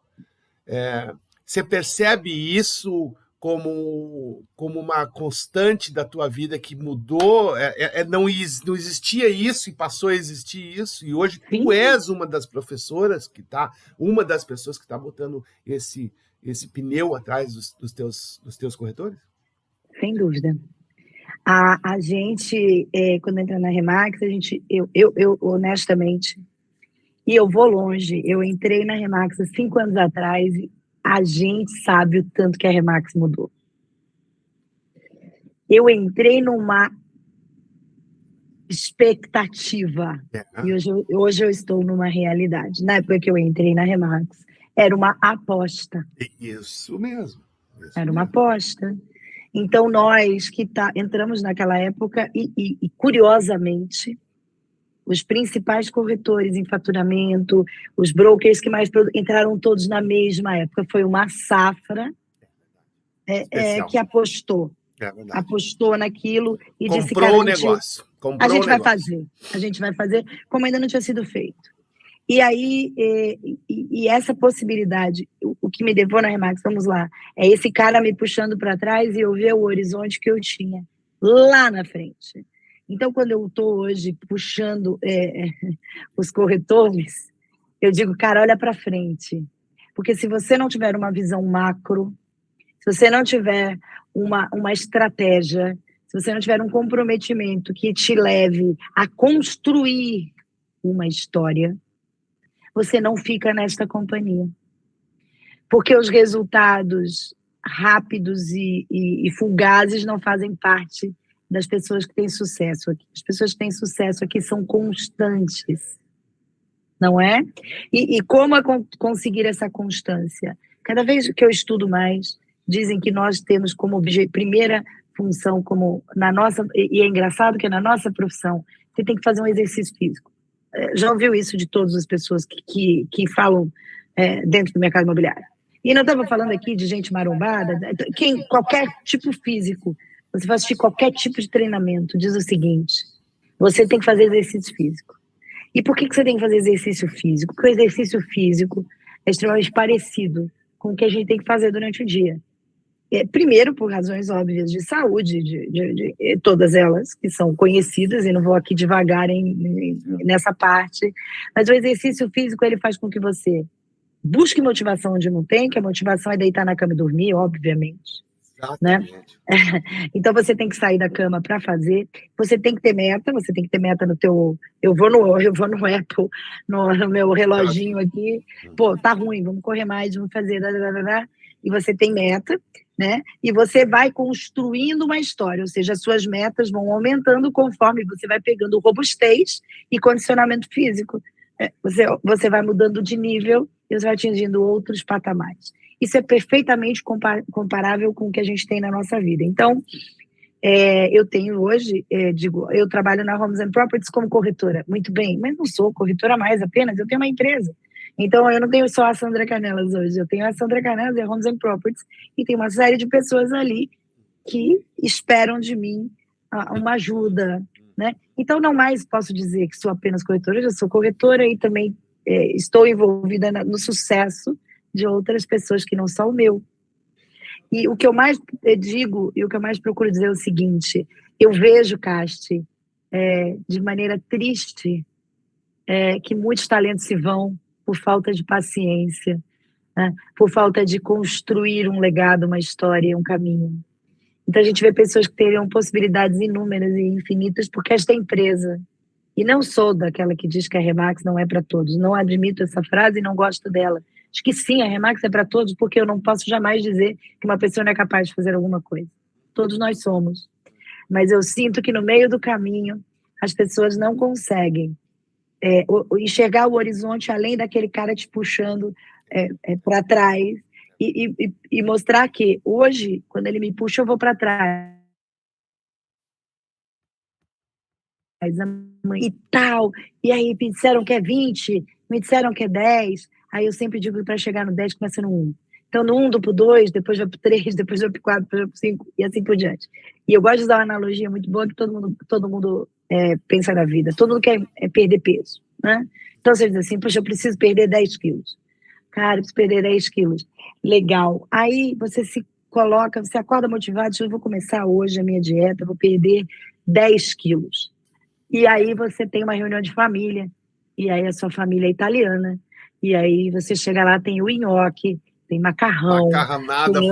Você percebe isso como uma constante da tua vida que mudou? Não existia isso e passou a existir isso, e hoje tu és uma das professoras uma das pessoas que está botando esse pneu atrás dos teus corretores? Sem dúvida. A gente, quando entra na Remax, eu honestamente, e eu vou longe, eu entrei na Remax há 5 anos atrás, a gente sabe o tanto que a Remax mudou. Eu entrei numa expectativa, e hoje eu estou numa realidade. Na época que eu entrei na Remax, era uma aposta. Isso mesmo. Era uma aposta. Então, nós que entramos naquela época e, curiosamente, os principais corretores em faturamento, os brokers que mais entraram todos na mesma época. Foi uma safra que apostou. Apostou naquilo e disse que comprou o negócio. A gente vai fazer, como ainda não tinha sido feito. E aí, essa possibilidade, o que me levou na Remax, vamos lá, é esse cara me puxando para trás e eu ver o horizonte que eu tinha lá na frente. Então, quando eu estou hoje puxando os corretores, eu digo, cara, olha para frente. Porque se você não tiver uma visão macro, se você não tiver uma estratégia, se você não tiver um comprometimento que te leve a construir uma história, você não fica nesta companhia. Porque os resultados rápidos e fugazes não fazem parte das pessoas que têm sucesso aqui. As pessoas que têm sucesso aqui são constantes, não é? E como conseguir essa constância? Cada vez que eu estudo mais, dizem que nós temos como primeira função, e é engraçado que na nossa profissão, você tem que fazer um exercício físico. Já ouviu isso de todas as pessoas que falam dentro do mercado imobiliário? E não estava falando aqui de gente marombada, qualquer tipo físico, você vai assistir qualquer tipo de treinamento, diz o seguinte, você tem que fazer exercício físico. E por que você tem que fazer exercício físico? Porque o exercício físico é extremamente parecido com o que a gente tem que fazer durante o dia. Primeiro, por razões óbvias de saúde, todas elas, que são conhecidas, e não vou aqui devagar nessa parte, mas o exercício físico, ele faz com que você busque motivação onde não tem, que a motivação é deitar na cama e dormir, obviamente, né? Então você tem que sair da cama para fazer, você tem que ter meta no teu, eu vou no Apple, no meu reloginho aqui, pô, tá ruim, vamos correr mais, vamos fazer, e você tem meta, né? E você vai construindo uma história, ou seja, as suas metas vão aumentando conforme você vai pegando robustez e condicionamento físico. Você vai mudando de nível e você vai atingindo outros patamares. Isso é perfeitamente comparável com o que a gente tem na nossa vida. Então, eu tenho hoje, eu trabalho na Homes and Properties como corretora, muito bem, mas não sou corretora mais apenas, eu tenho uma empresa. Então, eu não tenho só a Sandra Canelas hoje, eu tenho a Sandra Canelas e a Homes and Properties, e tem uma série de pessoas ali que esperam de mim uma ajuda, né? Então, não mais posso dizer que sou apenas corretora, eu já sou corretora e também estou envolvida no sucesso de outras pessoas que não são o meu. E o que eu mais digo e o que eu mais procuro dizer é o seguinte: eu vejo, Casti, de maneira triste, que muitos talentos se vão por falta de paciência, né? Por falta de construir um legado, uma história, um caminho. Então a gente vê pessoas que teriam possibilidades inúmeras e infinitas porque esta empresa, e não sou daquela que diz que a Remax não é para todos, não admito essa frase e não gosto dela. Acho que sim, a Remax é para todos, porque eu não posso jamais dizer que uma pessoa não é capaz de fazer alguma coisa. Todos nós somos. Mas eu sinto que no meio do caminho as pessoas não conseguem enxergar o horizonte além daquele cara te puxando para trás e mostrar que hoje, quando ele me puxa, eu vou para trás. E tal, e aí me disseram que é 20, me disseram que é 10, aí eu sempre digo que para chegar no 10 começa no 1. Então no 1 dou pro 2, depois vai pro 3, depois vai pro 4, depois vai pro 5 e assim por diante. E eu gosto de usar uma analogia muito boa que todo mundo pensa na vida, todo mundo quer perder peso, né? Então você diz assim, poxa, eu preciso perder 10 quilos. Cara, eu preciso perder 10 quilos. Legal. Aí você se coloca, você acorda motivado, eu vou começar hoje a minha dieta, vou perder 10 quilos. E aí você tem uma reunião de família, e aí a sua família é italiana, e aí você chega lá, tem o nhoque, tem macarrão, tem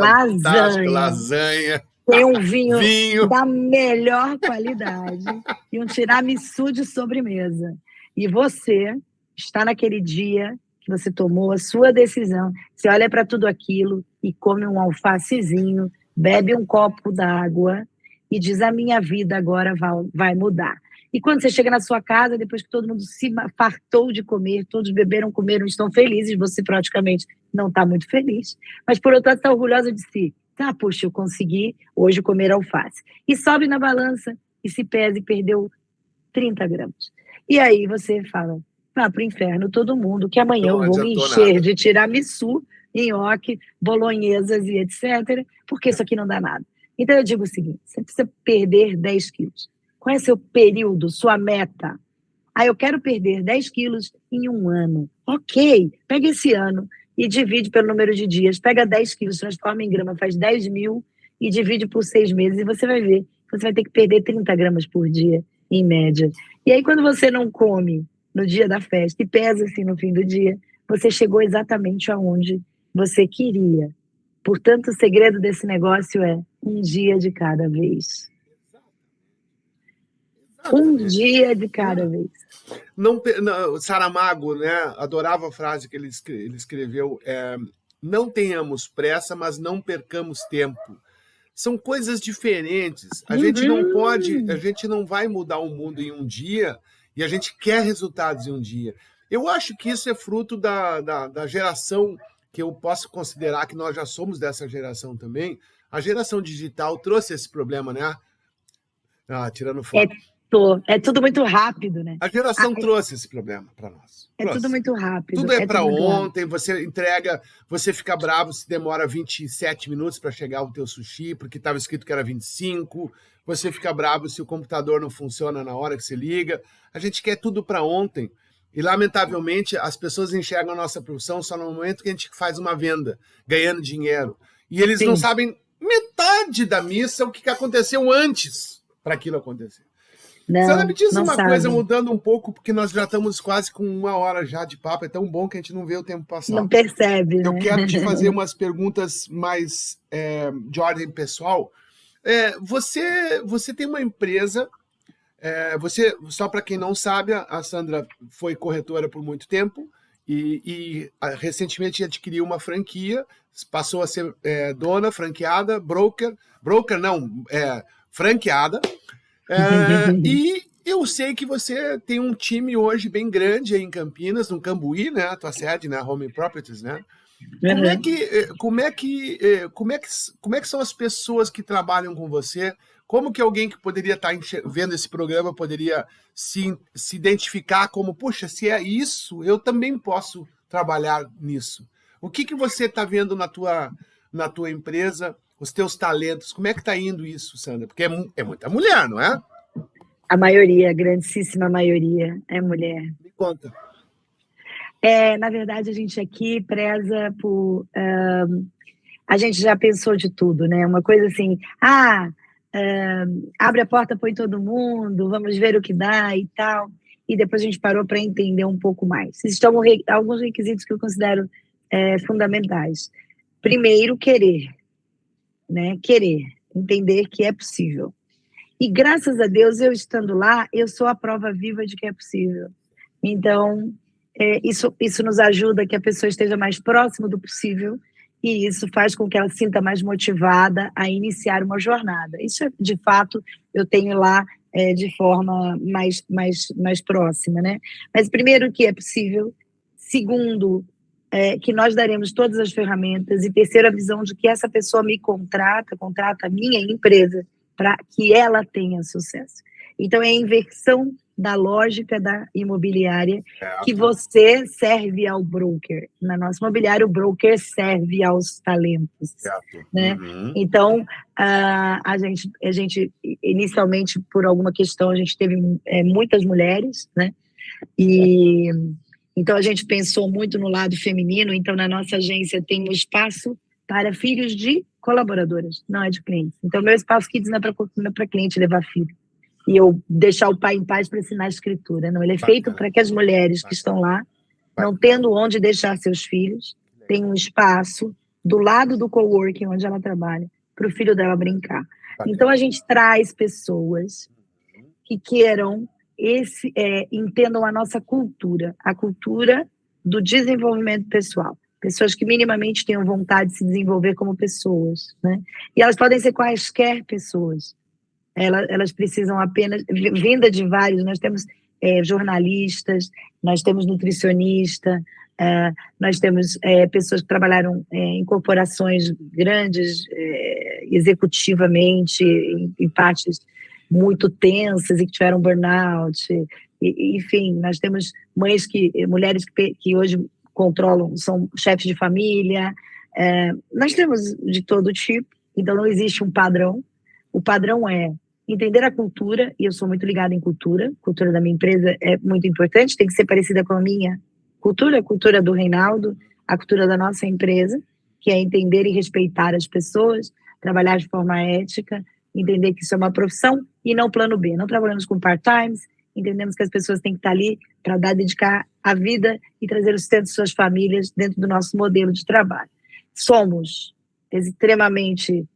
lasanha, tem um vinho da melhor qualidade e um tiramisu de sobremesa. E você está naquele dia que você tomou a sua decisão, você olha para tudo aquilo e come um alfacezinho, bebe um copo d'água e diz: a minha vida agora vai mudar. E quando você chega na sua casa, depois que todo mundo se fartou de comer, todos beberam, comeram, estão felizes, você praticamente não está muito feliz, mas por outro lado está orgulhosa de si. Tá, puxa, eu consegui hoje comer alface. E sobe na balança e se pesa e perdeu 30 gramas. E aí você fala: vá pro inferno todo mundo, que amanhã eu vou me encher de tiramisu, nhoque, bolonhesas e etc., porque isso aqui não dá nada. Então eu digo o seguinte: você precisa perder 10 quilos. Qual é seu período, sua meta? Eu quero perder 10 quilos em 1 ano. Ok, pega esse ano e divide pelo número de dias. Pega 10 quilos, transforma em grama, faz 10 mil e divide por 6 meses e você vai ver. Você vai ter que perder 30 gramas por dia, em média. E aí, quando você não come no dia da festa e pesa assim no fim do dia, você chegou exatamente aonde você queria. Portanto, o segredo desse negócio é um dia de cada vez. Um dia de cada vez. Saramago, né, adorava a frase que ele escreveu, não tenhamos pressa, mas não percamos tempo. São coisas diferentes. A gente não pode, a gente não vai mudar o mundo em um dia e a gente quer resultados em um dia. Eu acho que isso é fruto da geração que eu posso considerar que nós já somos dessa geração também. A geração digital trouxe esse problema, né? Tirando foto. É tudo muito rápido, né? A geração trouxe esse problema para nós. Tudo muito rápido. Tudo para ontem, você entrega, você fica bravo se demora 27 minutos para chegar o teu sushi, porque estava escrito que era 25, você fica bravo se o computador não funciona na hora que você liga. A gente quer tudo para ontem. E, lamentavelmente, as pessoas enxergam a nossa profissão só no momento que a gente faz uma venda, ganhando dinheiro. E eles não sabem metade da missa o que aconteceu antes para aquilo acontecer. Não, Sandra, me diz não uma sabe. coisa, mudando um pouco, porque nós já estamos quase com 1 hora já de papo, é tão bom que a gente não vê o tempo passar. Não percebe, né? Eu quero te fazer umas perguntas mais de ordem pessoal. Você tem uma empresa, só para quem não sabe, a Sandra foi corretora por muito tempo e recentemente adquiriu uma franquia, passou a ser dona, franqueada, franqueada. E eu sei que você tem um time hoje bem grande aí em Campinas, no Cambuí, né? A tua sede, né? Home Properties, né? Como é que são as pessoas que trabalham com você? Como que alguém que poderia estar vendo esse programa poderia se identificar como, puxa, se é isso, eu também posso trabalhar nisso? O que você está vendo na tua empresa, os teus talentos? Como é que está indo isso, Sandra? Porque é muita mulher, não é? A maioria, a grandíssima maioria, é mulher. Me conta. Na verdade, a gente aqui preza por... a gente já pensou de tudo, né? Uma coisa assim, abre a porta, põe todo mundo, vamos ver o que dá e tal. E depois a gente parou para entender um pouco mais. Existem alguns requisitos que eu considero fundamentais. Primeiro, querer, né? Querer, entender que é possível. E graças a Deus, eu estando lá, eu sou a prova viva de que é possível. Então, isso nos ajuda que a pessoa esteja mais próximo do possível e isso faz com que ela se sinta mais motivada a iniciar uma jornada. Isso, de fato, eu tenho lá de forma mais próxima, né? Mas, primeiro, que é possível. Segundo, que nós daremos todas as ferramentas. E terceiro, a visão de que essa pessoa me contrata a minha empresa para que ela tenha sucesso. Então, é a inversão da lógica da imobiliária, que você serve ao broker. Na nossa imobiliária, o broker serve aos talentos. Né? Uhum. Então, a gente, inicialmente, por alguma questão, a gente teve muitas mulheres, né? E então a gente pensou muito no lado feminino. Então, na nossa agência tem um espaço para filhos de colaboradoras, não é de clientes. Então, meu espaço Kids não é para cliente levar filho. E eu deixar o pai em paz para ensinar a escritura. Não, ele é feito para que as mulheres que estão lá, não tendo onde deixar seus filhos, tenham um espaço do lado do coworking onde ela trabalha, para o filho dela brincar. Então, a gente traz pessoas que queiram, entendam a nossa cultura, a cultura do desenvolvimento pessoal. Pessoas que minimamente tenham vontade de se desenvolver como pessoas, né? E elas podem ser quaisquer pessoas. Elas precisam apenas... Vinda de vários, nós temos jornalistas, nós temos nutricionista, nós temos pessoas que trabalharam em corporações grandes, executivamente, em partes muito tensas e que tiveram burnout. Enfim, nós temos mulheres que hoje controlam, são chefes de família. Nós temos de todo tipo, então não existe um padrão. O padrão é entender a cultura, e eu sou muito ligada em cultura. A cultura da minha empresa é muito importante, tem que ser parecida com a minha cultura, a cultura do Reinaldo, a cultura da nossa empresa, que é entender e respeitar as pessoas, trabalhar de forma ética, entender que isso é uma profissão e não plano B. Não trabalhamos com part-times, entendemos que as pessoas têm que estar ali para dedicar a vida e trazer o sustento de suas famílias dentro do nosso modelo de trabalho. Somos extremamente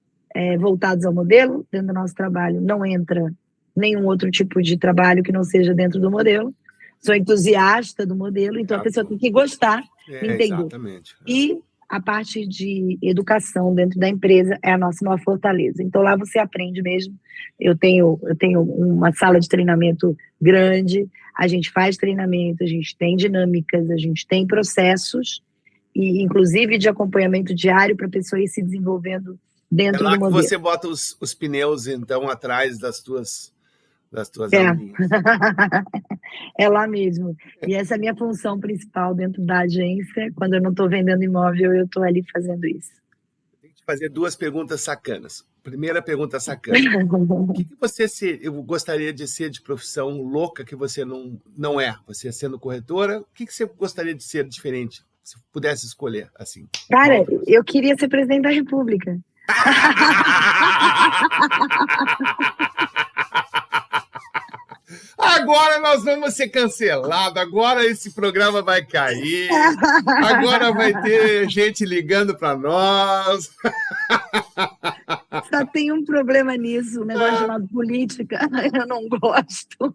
voltados ao modelo, dentro do nosso trabalho não entra nenhum outro tipo de trabalho que não seja dentro do modelo. Sou entusiasta do modelo, então a pessoa tem que gostar, entender. Exatamente. E a parte de educação dentro da empresa é a nossa maior fortaleza. Então lá você aprende mesmo. Eu tenho uma sala de treinamento grande, a gente faz treinamento, a gente tem dinâmicas, a gente tem processos, e inclusive de acompanhamento diário para a pessoa ir se desenvolvendo dentro do modelo. É lá que você bota os pneus, então, atrás das tuas aulinhas. É lá mesmo. E essa é a minha função principal dentro da agência. Quando eu não estou vendendo imóvel, eu estou ali fazendo isso. Tenho que te fazer 2 perguntas sacanas. Primeira pergunta sacana. O que você gostaria de ser de profissão louca que você não é? Você sendo corretora, o que você gostaria de ser diferente? Se pudesse escolher, assim. Cara, eu queria ser presidente da República. Agora nós vamos ser cancelados, agora esse programa vai cair, agora vai ter gente ligando para nós. Só tem um problema nisso, um negócio chamado política. Eu não gosto.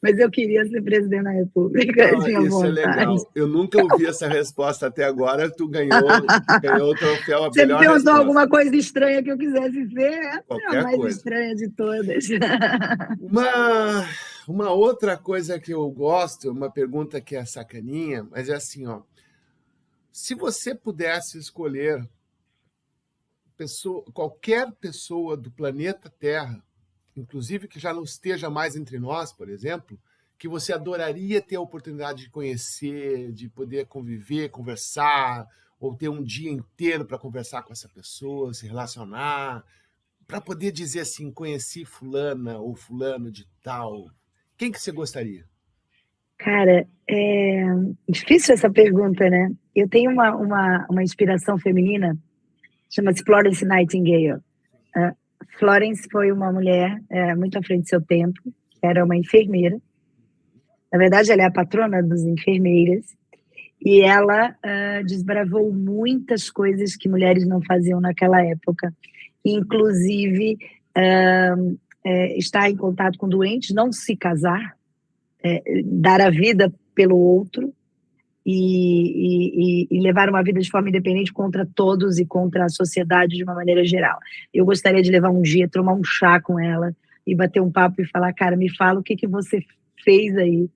Mas eu queria ser presidente da República, eu tinha Isso vontade. é legal. Eu nunca ouvi essa resposta até agora. Tu ganhou o troféu, a Você me melhor perguntou resposta. alguma coisa estranha que eu quisesse ser? Essa é a Qualquer mais coisa. estranha de todas. Uma outra coisa que eu gosto, uma pergunta que é sacaninha, mas é assim, ó. Se você pudesse escolher qualquer pessoa do planeta Terra, inclusive que já não esteja mais entre nós, por exemplo, que você adoraria ter a oportunidade de conhecer, de poder conviver, conversar, ou ter um dia inteiro para conversar com essa pessoa, se relacionar, para poder dizer assim, conheci fulana ou fulano de tal. Quem que você gostaria? Cara, é difícil essa pergunta, né? Eu tenho uma inspiração feminina, chama-se Florence Nightingale. Florence foi uma mulher muito à frente do seu tempo, era uma enfermeira. Na verdade, ela é a patrona das enfermeiras. E ela desbravou muitas coisas que mulheres não faziam naquela época. Inclusive, estar em contato com doentes, não se casar, dar a vida pelo outro e levar uma vida de forma independente contra todos e contra a sociedade de uma maneira geral. Eu gostaria de levar um dia, tomar um chá com ela e bater um papo e falar, cara, me fala o que você fez aí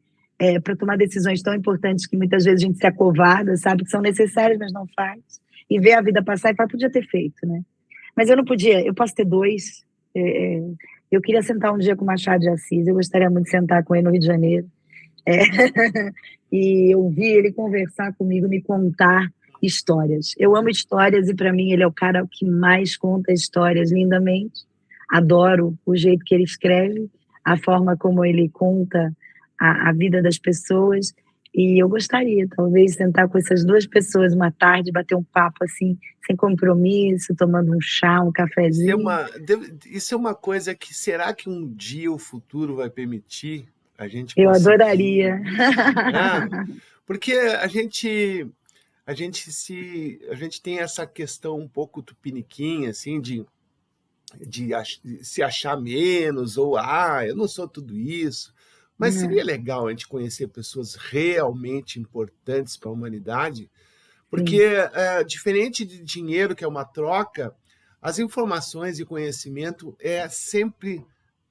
para tomar decisões tão importantes que muitas vezes a gente se acovarda, sabe, que são necessárias, mas não faz, e ver a vida passar e falar, podia ter feito, né? Mas eu não podia, eu posso ter dois. Eu queria sentar um dia com o Machado de Assis, eu gostaria muito de sentar com ele no Rio de Janeiro, e ouvir ele conversar comigo, me contar histórias. Eu amo histórias e para mim ele é o cara que mais conta histórias lindamente. Adoro o jeito que ele escreve, a forma como ele conta a vida das pessoas. E eu gostaria, talvez, sentar com essas duas pessoas uma tarde, bater um papo assim, sem compromisso, tomando um chá, um cafezinho. Isso é uma coisa que será que um dia o futuro vai permitir a gente Eu conseguir? adoraria. Porque a gente tem essa questão um pouco tupiniquinha, assim, de se achar menos, ou eu não sou tudo isso. Mas seria legal a gente conhecer pessoas realmente importantes para a humanidade, porque diferente de dinheiro, que é uma troca, as informações e conhecimento é sempre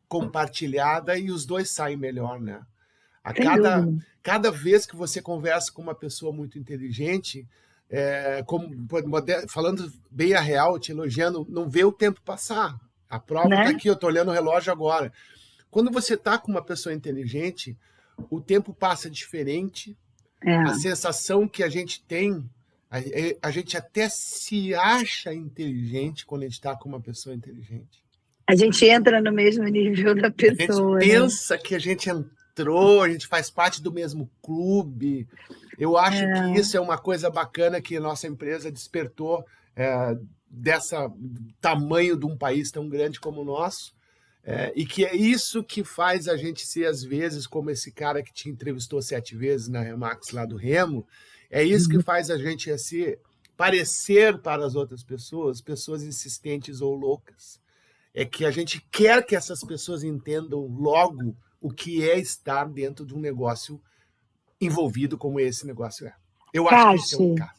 compartilhada e os dois saem melhor, né? Cada vez que você conversa com uma pessoa muito inteligente, falando bem a real, te elogiando, não vê o tempo passar. A prova está aqui, eu estou olhando o relógio agora. Quando você está com uma pessoa inteligente, o tempo passa diferente, a sensação que a gente tem, a gente até se acha inteligente quando a gente está com uma pessoa inteligente. A gente entra no mesmo nível da pessoa. A gente pensa que a gente entrou, a gente faz parte do mesmo clube. Eu acho que isso é uma coisa bacana que a nossa empresa despertou dessa tamanho de um país tão grande como o nosso. E que é isso que faz a gente ser, às vezes, como esse cara que te entrevistou 7 vezes na Remax lá do Remo, é isso que faz a gente parecer para as outras pessoas insistentes ou loucas. É que a gente quer que essas pessoas entendam logo o que é estar dentro de um negócio envolvido como esse negócio é. Eu acho que esse é um caso.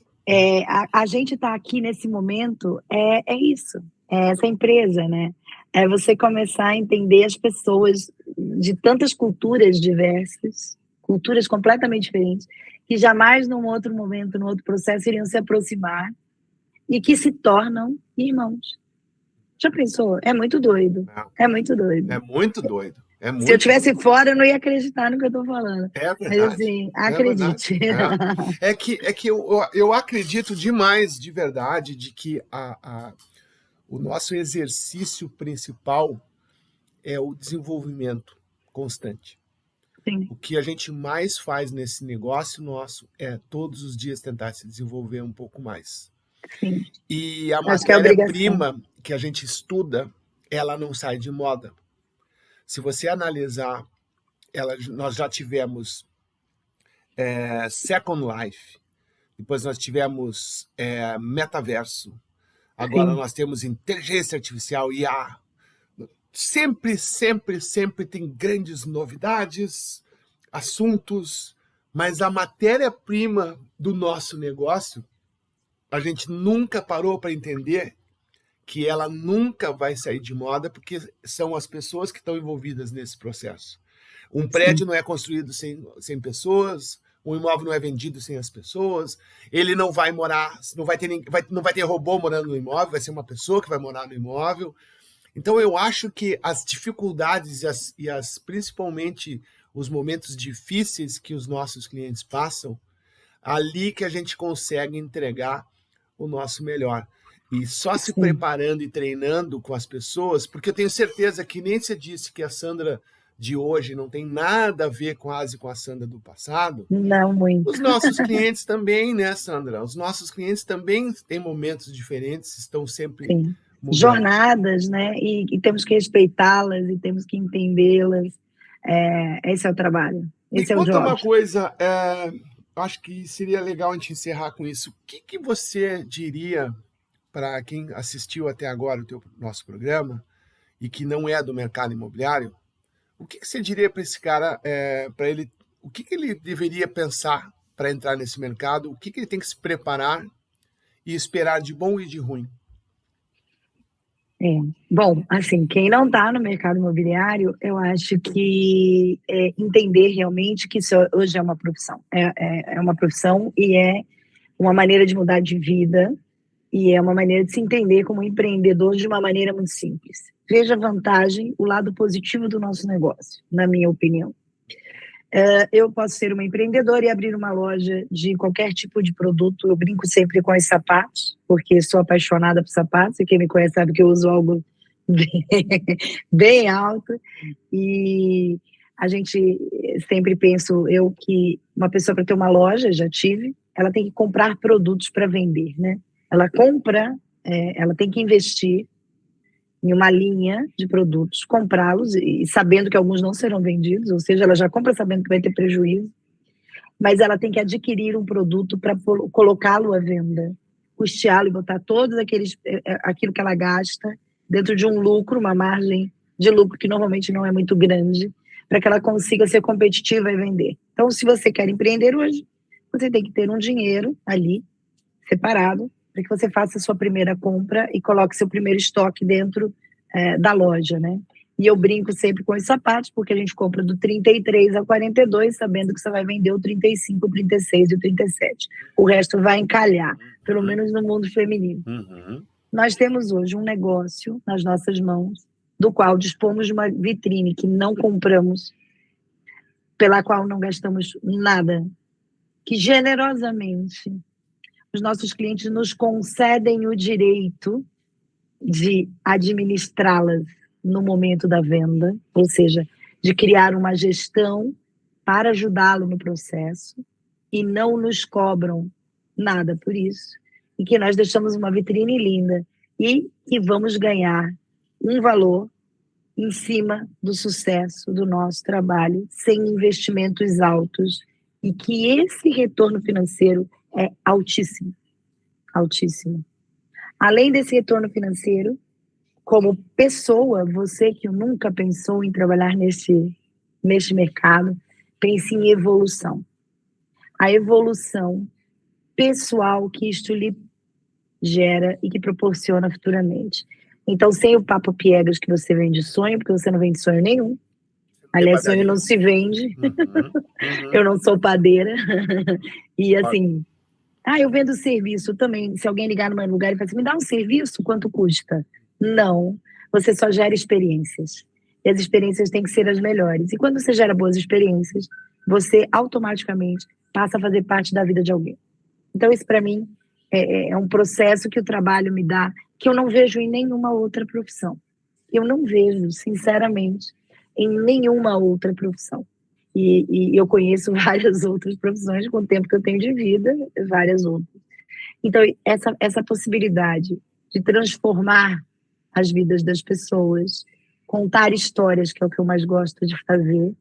A gente está aqui nesse momento, é isso, é essa empresa, né? É você começar a entender as pessoas de tantas culturas diversas, culturas completamente diferentes, que jamais num outro momento, num outro processo, iriam se aproximar e que se tornam irmãos. Já pensou? É muito doido. É muito doido. É muito doido. Se eu estivesse fora, eu não ia acreditar no que eu estou falando. É verdade. Mas assim, acredite. É que eu acredito demais, de verdade, de que o nosso exercício principal é o desenvolvimento constante. Sim. O que a gente mais faz nesse negócio nosso é todos os dias tentar se desenvolver um pouco mais. Sim. E a Acho que é obrigação. matéria-prima que a gente estuda, ela não sai de moda. Se você analisar, nós já tivemos Second Life, depois nós tivemos metaverso, agora Sim. nós temos inteligência artificial, IA. Sempre, sempre, sempre tem grandes novidades, assuntos, mas a matéria-prima do nosso negócio, a gente nunca parou para entender que ela nunca vai sair de moda, porque são as pessoas que estão envolvidas nesse processo. Um prédio não é construído sem pessoas, um imóvel não é vendido sem as pessoas, ele não vai morar, não vai ter robô morando no imóvel, vai ser uma pessoa que vai morar no imóvel. Então, eu acho que as dificuldades principalmente os momentos difíceis que os nossos clientes passam, ali que a gente consegue entregar o nosso melhor. E só se preparando e treinando com as pessoas, porque eu tenho certeza que nem você disse que a Sandra de hoje não tem nada a ver quase com a Sandra do passado. Não muito. Os nossos clientes também, né, Sandra? Os nossos clientes também têm momentos diferentes, estão sempre mudando. Jornadas, né? E temos que respeitá-las e temos que entendê-las. Esse é o trabalho. Esse é o job. Conta uma coisa, acho que seria legal a gente encerrar com isso. O que você diria para quem assistiu até agora o nosso programa e que não é do mercado imobiliário? O que você diria para esse cara, para ele, o que ele deveria pensar para entrar nesse mercado? O que ele tem que se preparar e esperar de bom e de ruim? Bom, assim, quem não está no mercado imobiliário, eu acho que entender realmente que isso hoje é uma profissão. É uma profissão e é uma maneira de mudar de vida e é uma maneira de se entender como empreendedor de uma maneira muito simples. Veja a vantagem, o lado positivo do nosso negócio, na minha opinião. Eu posso ser uma empreendedora e abrir uma loja de qualquer tipo de produto. Eu brinco sempre com os sapatos, porque sou apaixonada por sapatos, e quem me conhece sabe que eu uso algo bem alto. E a gente sempre penso, que uma pessoa para ter uma loja, já tive, ela tem que comprar produtos para vender, né? Ela compra, ela tem que investir em uma linha de produtos, comprá-los e sabendo que alguns não serão vendidos, ou seja, ela já compra sabendo que vai ter prejuízo, mas ela tem que adquirir um produto para colocá-lo à venda, custeá-lo e botar todos aquilo que ela gasta dentro de um lucro, uma margem de lucro que normalmente não é muito grande, para que ela consiga ser competitiva e vender. Então, se você quer empreender hoje, você tem que ter um dinheiro ali, separado, para que você faça a sua primeira compra e coloque seu primeiro estoque dentro da loja, né? E eu brinco sempre com os sapatos, porque a gente compra do 33 ao 42, sabendo que você vai vender o 35, o 36 e o 37. O resto vai encalhar, pelo menos no mundo feminino. Nós temos hoje um negócio nas nossas mãos, do qual dispomos de uma vitrine que não compramos, pela qual não gastamos nada, que generosamente os nossos clientes nos concedem o direito de administrá-las no momento da venda, ou seja, de criar uma gestão para ajudá-lo no processo e não nos cobram nada por isso, e que nós deixamos uma vitrine linda e que vamos ganhar um valor em cima do sucesso do nosso trabalho, sem investimentos altos, e que esse retorno financeiro é altíssimo, altíssimo. Além desse retorno financeiro, como pessoa, você que nunca pensou em trabalhar neste mercado, pense em evolução. A evolução pessoal que isto lhe gera e que proporciona futuramente. Então, sem o papo piegas que você vende sonho, porque você não vende sonho nenhum. Aliás, sonho não se vende. Eu não sou padeira. E assim, eu vendo serviço também. Se alguém ligar no meu lugar e falar assim, me dá um serviço, quanto custa? Não, você só gera experiências. E as experiências têm que ser as melhores. E quando você gera boas experiências, você automaticamente passa a fazer parte da vida de alguém. Então, isso para mim é um processo que o trabalho me dá, que eu não vejo em nenhuma outra profissão. Eu não vejo, sinceramente, em nenhuma outra profissão. E eu conheço várias outras profissões com o tempo que eu tenho de vida, várias outras. Então, essa possibilidade de transformar as vidas das pessoas, contar histórias, que é o que eu mais gosto de fazer,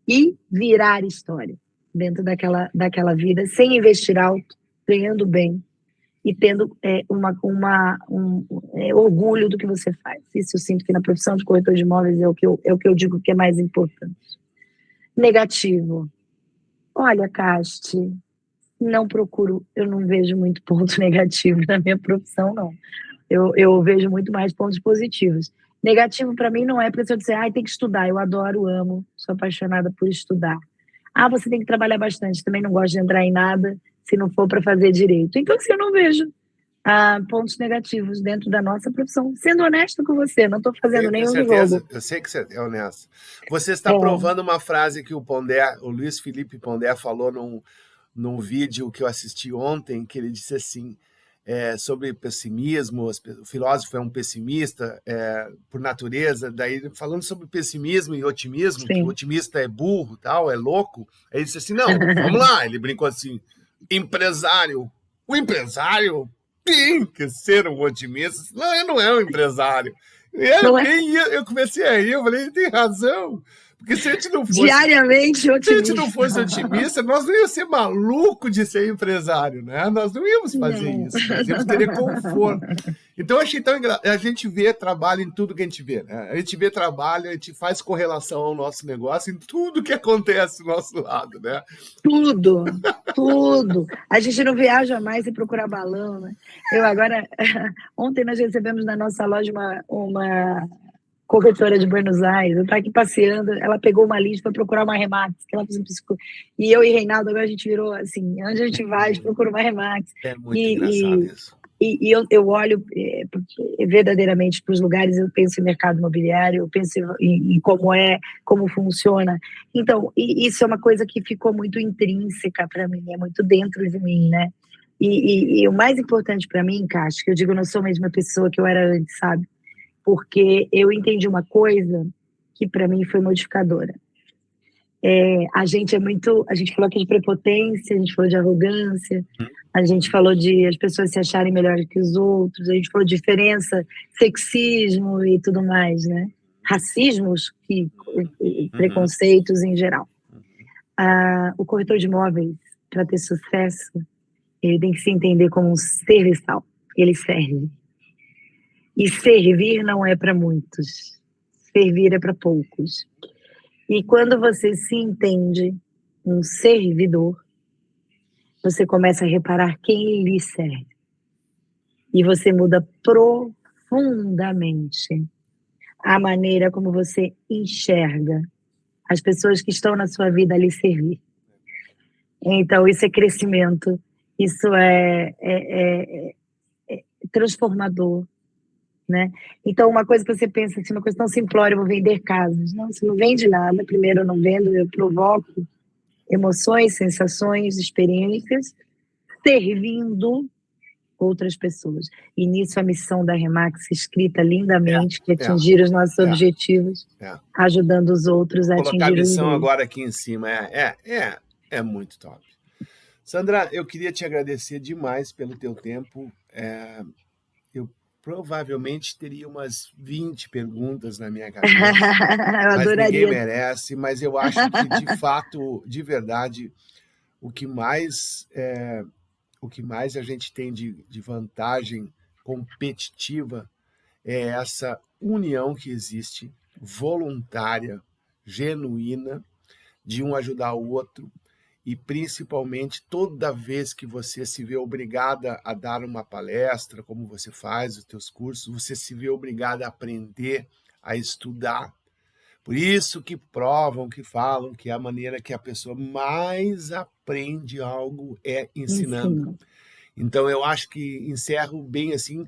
e virar história dentro daquela vida, sem investir alto, ganhando bem e tendo orgulho do que você faz. Isso eu sinto que na profissão de corretor de imóveis é o que eu digo que é mais importante. Negativo. Olha, Casti, eu não vejo muito ponto negativo na minha profissão, não. Eu vejo muito mais pontos positivos. Negativo para mim não é para eu dizer, tem que estudar, eu adoro, amo, sou apaixonada por estudar. Você tem que trabalhar bastante, também não gosto de entrar em nada se não for para fazer direito. Então, assim, eu não vejo pontos negativos dentro da nossa profissão. Sendo honesta com você, não estou fazendo nenhum jogo. Eu sei que você é honesta. Você está provando uma frase que o Luiz Felipe Pondé falou num vídeo que eu assisti ontem, que ele disse assim, sobre pessimismo, o filósofo é um pessimista por natureza, daí falando sobre pessimismo e otimismo, que o otimista é burro, tal, é louco, aí ele disse assim, não, vamos lá, ele brincou assim, o empresário tem que ser um otimista, não, ele não é um empresário. Eu comecei a rir, eu falei, ele tem razão. Porque se a gente não fosse. Diariamente otimista. Se a gente não fosse otimista, nós não íamos ser maluco de ser empresário, né? Nós não íamos fazer isso, nós íamos ter conforto. Então, eu achei tão engraçado. A gente vê trabalho em tudo que a gente vê, né? A gente vê trabalho, a gente faz correlação ao nosso negócio em tudo que acontece do nosso lado, né? Tudo. A gente não viaja mais sem procurar balão, né? Ontem nós recebemos na nossa loja uma corretora de Buenos Aires, eu estava aqui passeando, ela pegou uma lista para procurar uma Remax, que ela fez um e eu e Reinaldo, agora a gente virou assim, onde a gente vai, a gente procura uma Remax. É muito engraçado isso. E eu olho verdadeiramente para os lugares, eu penso em mercado imobiliário, eu penso em como funciona. Então, isso é uma coisa que ficou muito intrínseca para mim, é muito dentro de mim, né? E o mais importante para mim, Cássio, que eu digo, eu não sou a mesma pessoa que eu era antes, sabe? Porque eu entendi uma coisa que para mim foi modificadora. A gente falou aqui de prepotência, a gente falou de arrogância, a gente falou de as pessoas se acharem melhores que os outros, a gente falou de diferença, sexismo e tudo mais, né? Racismos e preconceitos em geral. O corretor de imóveis, para ter sucesso, ele tem que se entender como um serviçal, ele serve. E servir não é para muitos, servir é para poucos. E quando você se entende um servidor, você começa a reparar quem lhe serve. E você muda profundamente a maneira como você enxerga as pessoas que estão na sua vida a lhe servir. Então, isso é crescimento, isso é transformador. Né? Então, uma coisa que você pensa assim, uma coisa tão simplória, eu vou vender casas. Não, você não vende nada. Primeiro, eu não vendo, eu provoco emoções, sensações, experiências, servindo outras pessoas. E nisso a missão da Remax, escrita lindamente, que é atingir os nossos objetivos, ajudando os outros a atingir os deles. Colocar a missão agora aqui em cima, é muito top. Sandra, eu queria te agradecer demais pelo teu tempo. Eu provavelmente teria umas 20 perguntas na minha cabeça. Mas ninguém merece, mas eu acho que, de fato, de verdade, o que mais a gente tem de vantagem competitiva é essa união que existe, voluntária, genuína, de um ajudar o outro, e principalmente toda vez que você se vê obrigada a dar uma palestra, como você faz os teus cursos, você se vê obrigada a aprender, a estudar. Por isso que provam, que falam que a maneira que a pessoa mais aprende algo é ensinando. Então, eu acho que encerro bem assim,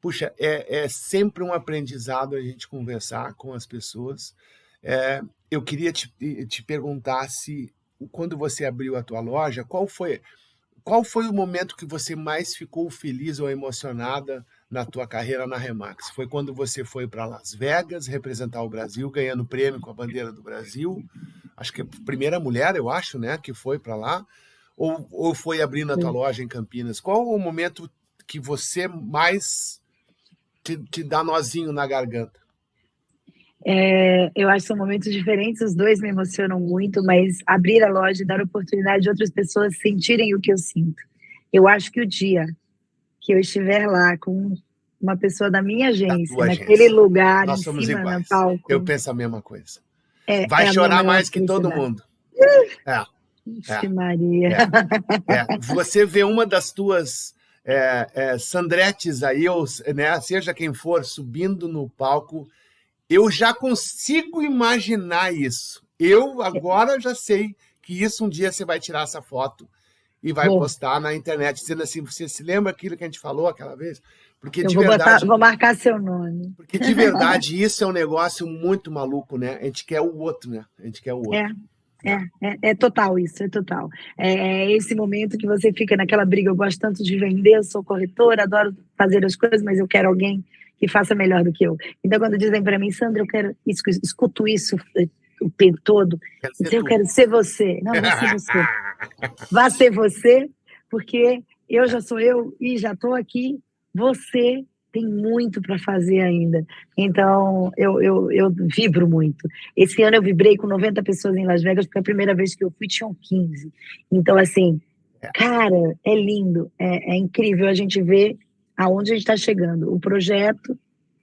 puxa, é sempre um aprendizado a gente conversar com as pessoas. Eu queria te perguntar se, quando você abriu a tua loja, qual foi o momento que você mais ficou feliz ou emocionada na tua carreira na Remax? Foi quando você foi para Las Vegas representar o Brasil, ganhando prêmio com a bandeira do Brasil? Acho que é a primeira mulher, eu acho, né, que foi para lá. ou foi abrindo a tua loja em Campinas? Qual o momento que você mais te dá nozinho na garganta? Eu acho que são momentos diferentes, os dois me emocionam muito, mas abrir a loja e dar oportunidade de outras pessoas sentirem o que eu sinto. Eu acho que o dia que eu estiver lá com uma pessoa da minha agência, naquele lugar, nós em somos cima, iguais. no palco... Eu penso a mesma coisa. É Vai a minha chorar maior mais que todo felicidade. mundo. Ixi, Maria. Você vê uma das tuas Sandretes aí, ou, né, seja quem for, subindo no palco, eu já consigo imaginar isso. Eu agora já sei que isso um dia você vai tirar essa foto e vai postar na internet, dizendo assim, você se lembra aquilo que a gente falou aquela vez? Porque eu vou marcar seu nome. Porque de verdade isso é um negócio muito maluco, né? A gente quer o outro, né? A gente quer o outro. É total isso, é total. É esse momento que você fica naquela briga, eu gosto tanto de vender, eu sou corretora, adoro fazer as coisas, mas eu quero alguém que faça melhor do que eu. Então, quando dizem para mim, Sandra, eu quero isso, escuto isso o tempo todo, eu quero ser você. Não, vai ser você. Vá ser você, porque eu já sou eu e já estou aqui. Você tem muito para fazer ainda. Então, eu vibro muito. Esse ano eu vibrei com 90 pessoas em Las Vegas, porque a primeira vez que eu fui tinham 15. Então, assim, cara, é lindo, é incrível a gente ver aonde a gente está chegando, o projeto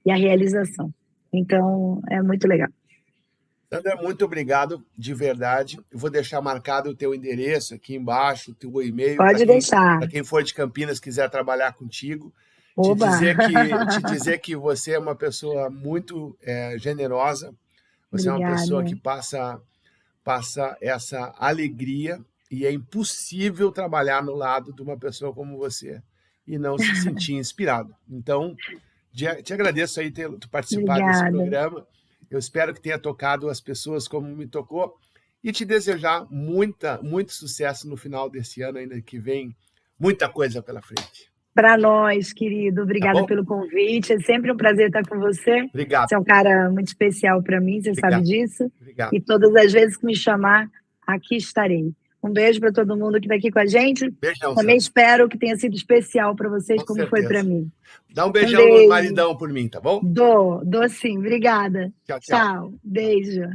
e a realização. Então, é muito legal. Sandra, muito obrigado, de verdade. Eu vou deixar marcado o teu endereço aqui embaixo, o teu e-mail. Pode deixar. Para quem for de Campinas, quiser trabalhar contigo. Oba. Te dizer que você é uma pessoa muito generosa. Você Obrigada. É uma pessoa que passa essa alegria e é impossível trabalhar no lado de uma pessoa como você e não se sentir inspirado. Então, te agradeço aí ter participado desse programa. Eu espero que tenha tocado as pessoas como me tocou e te desejar muito sucesso no final desse ano, ainda que vem muita coisa pela frente. Para nós, querido. Obrigada pelo convite. É sempre um prazer estar com você. Obrigado. Você é um cara muito especial para mim, você sabe disso. Obrigado. E todas as vezes que me chamar, aqui estarei. Um beijo para todo mundo que está aqui com a gente. Beijão, também Sandra. espero que tenha sido especial para vocês, Com como certeza. foi para mim. Dá um beijão no maridão por mim, tá bom? Dou sim. Obrigada. Tchau. Tchau. Beijo.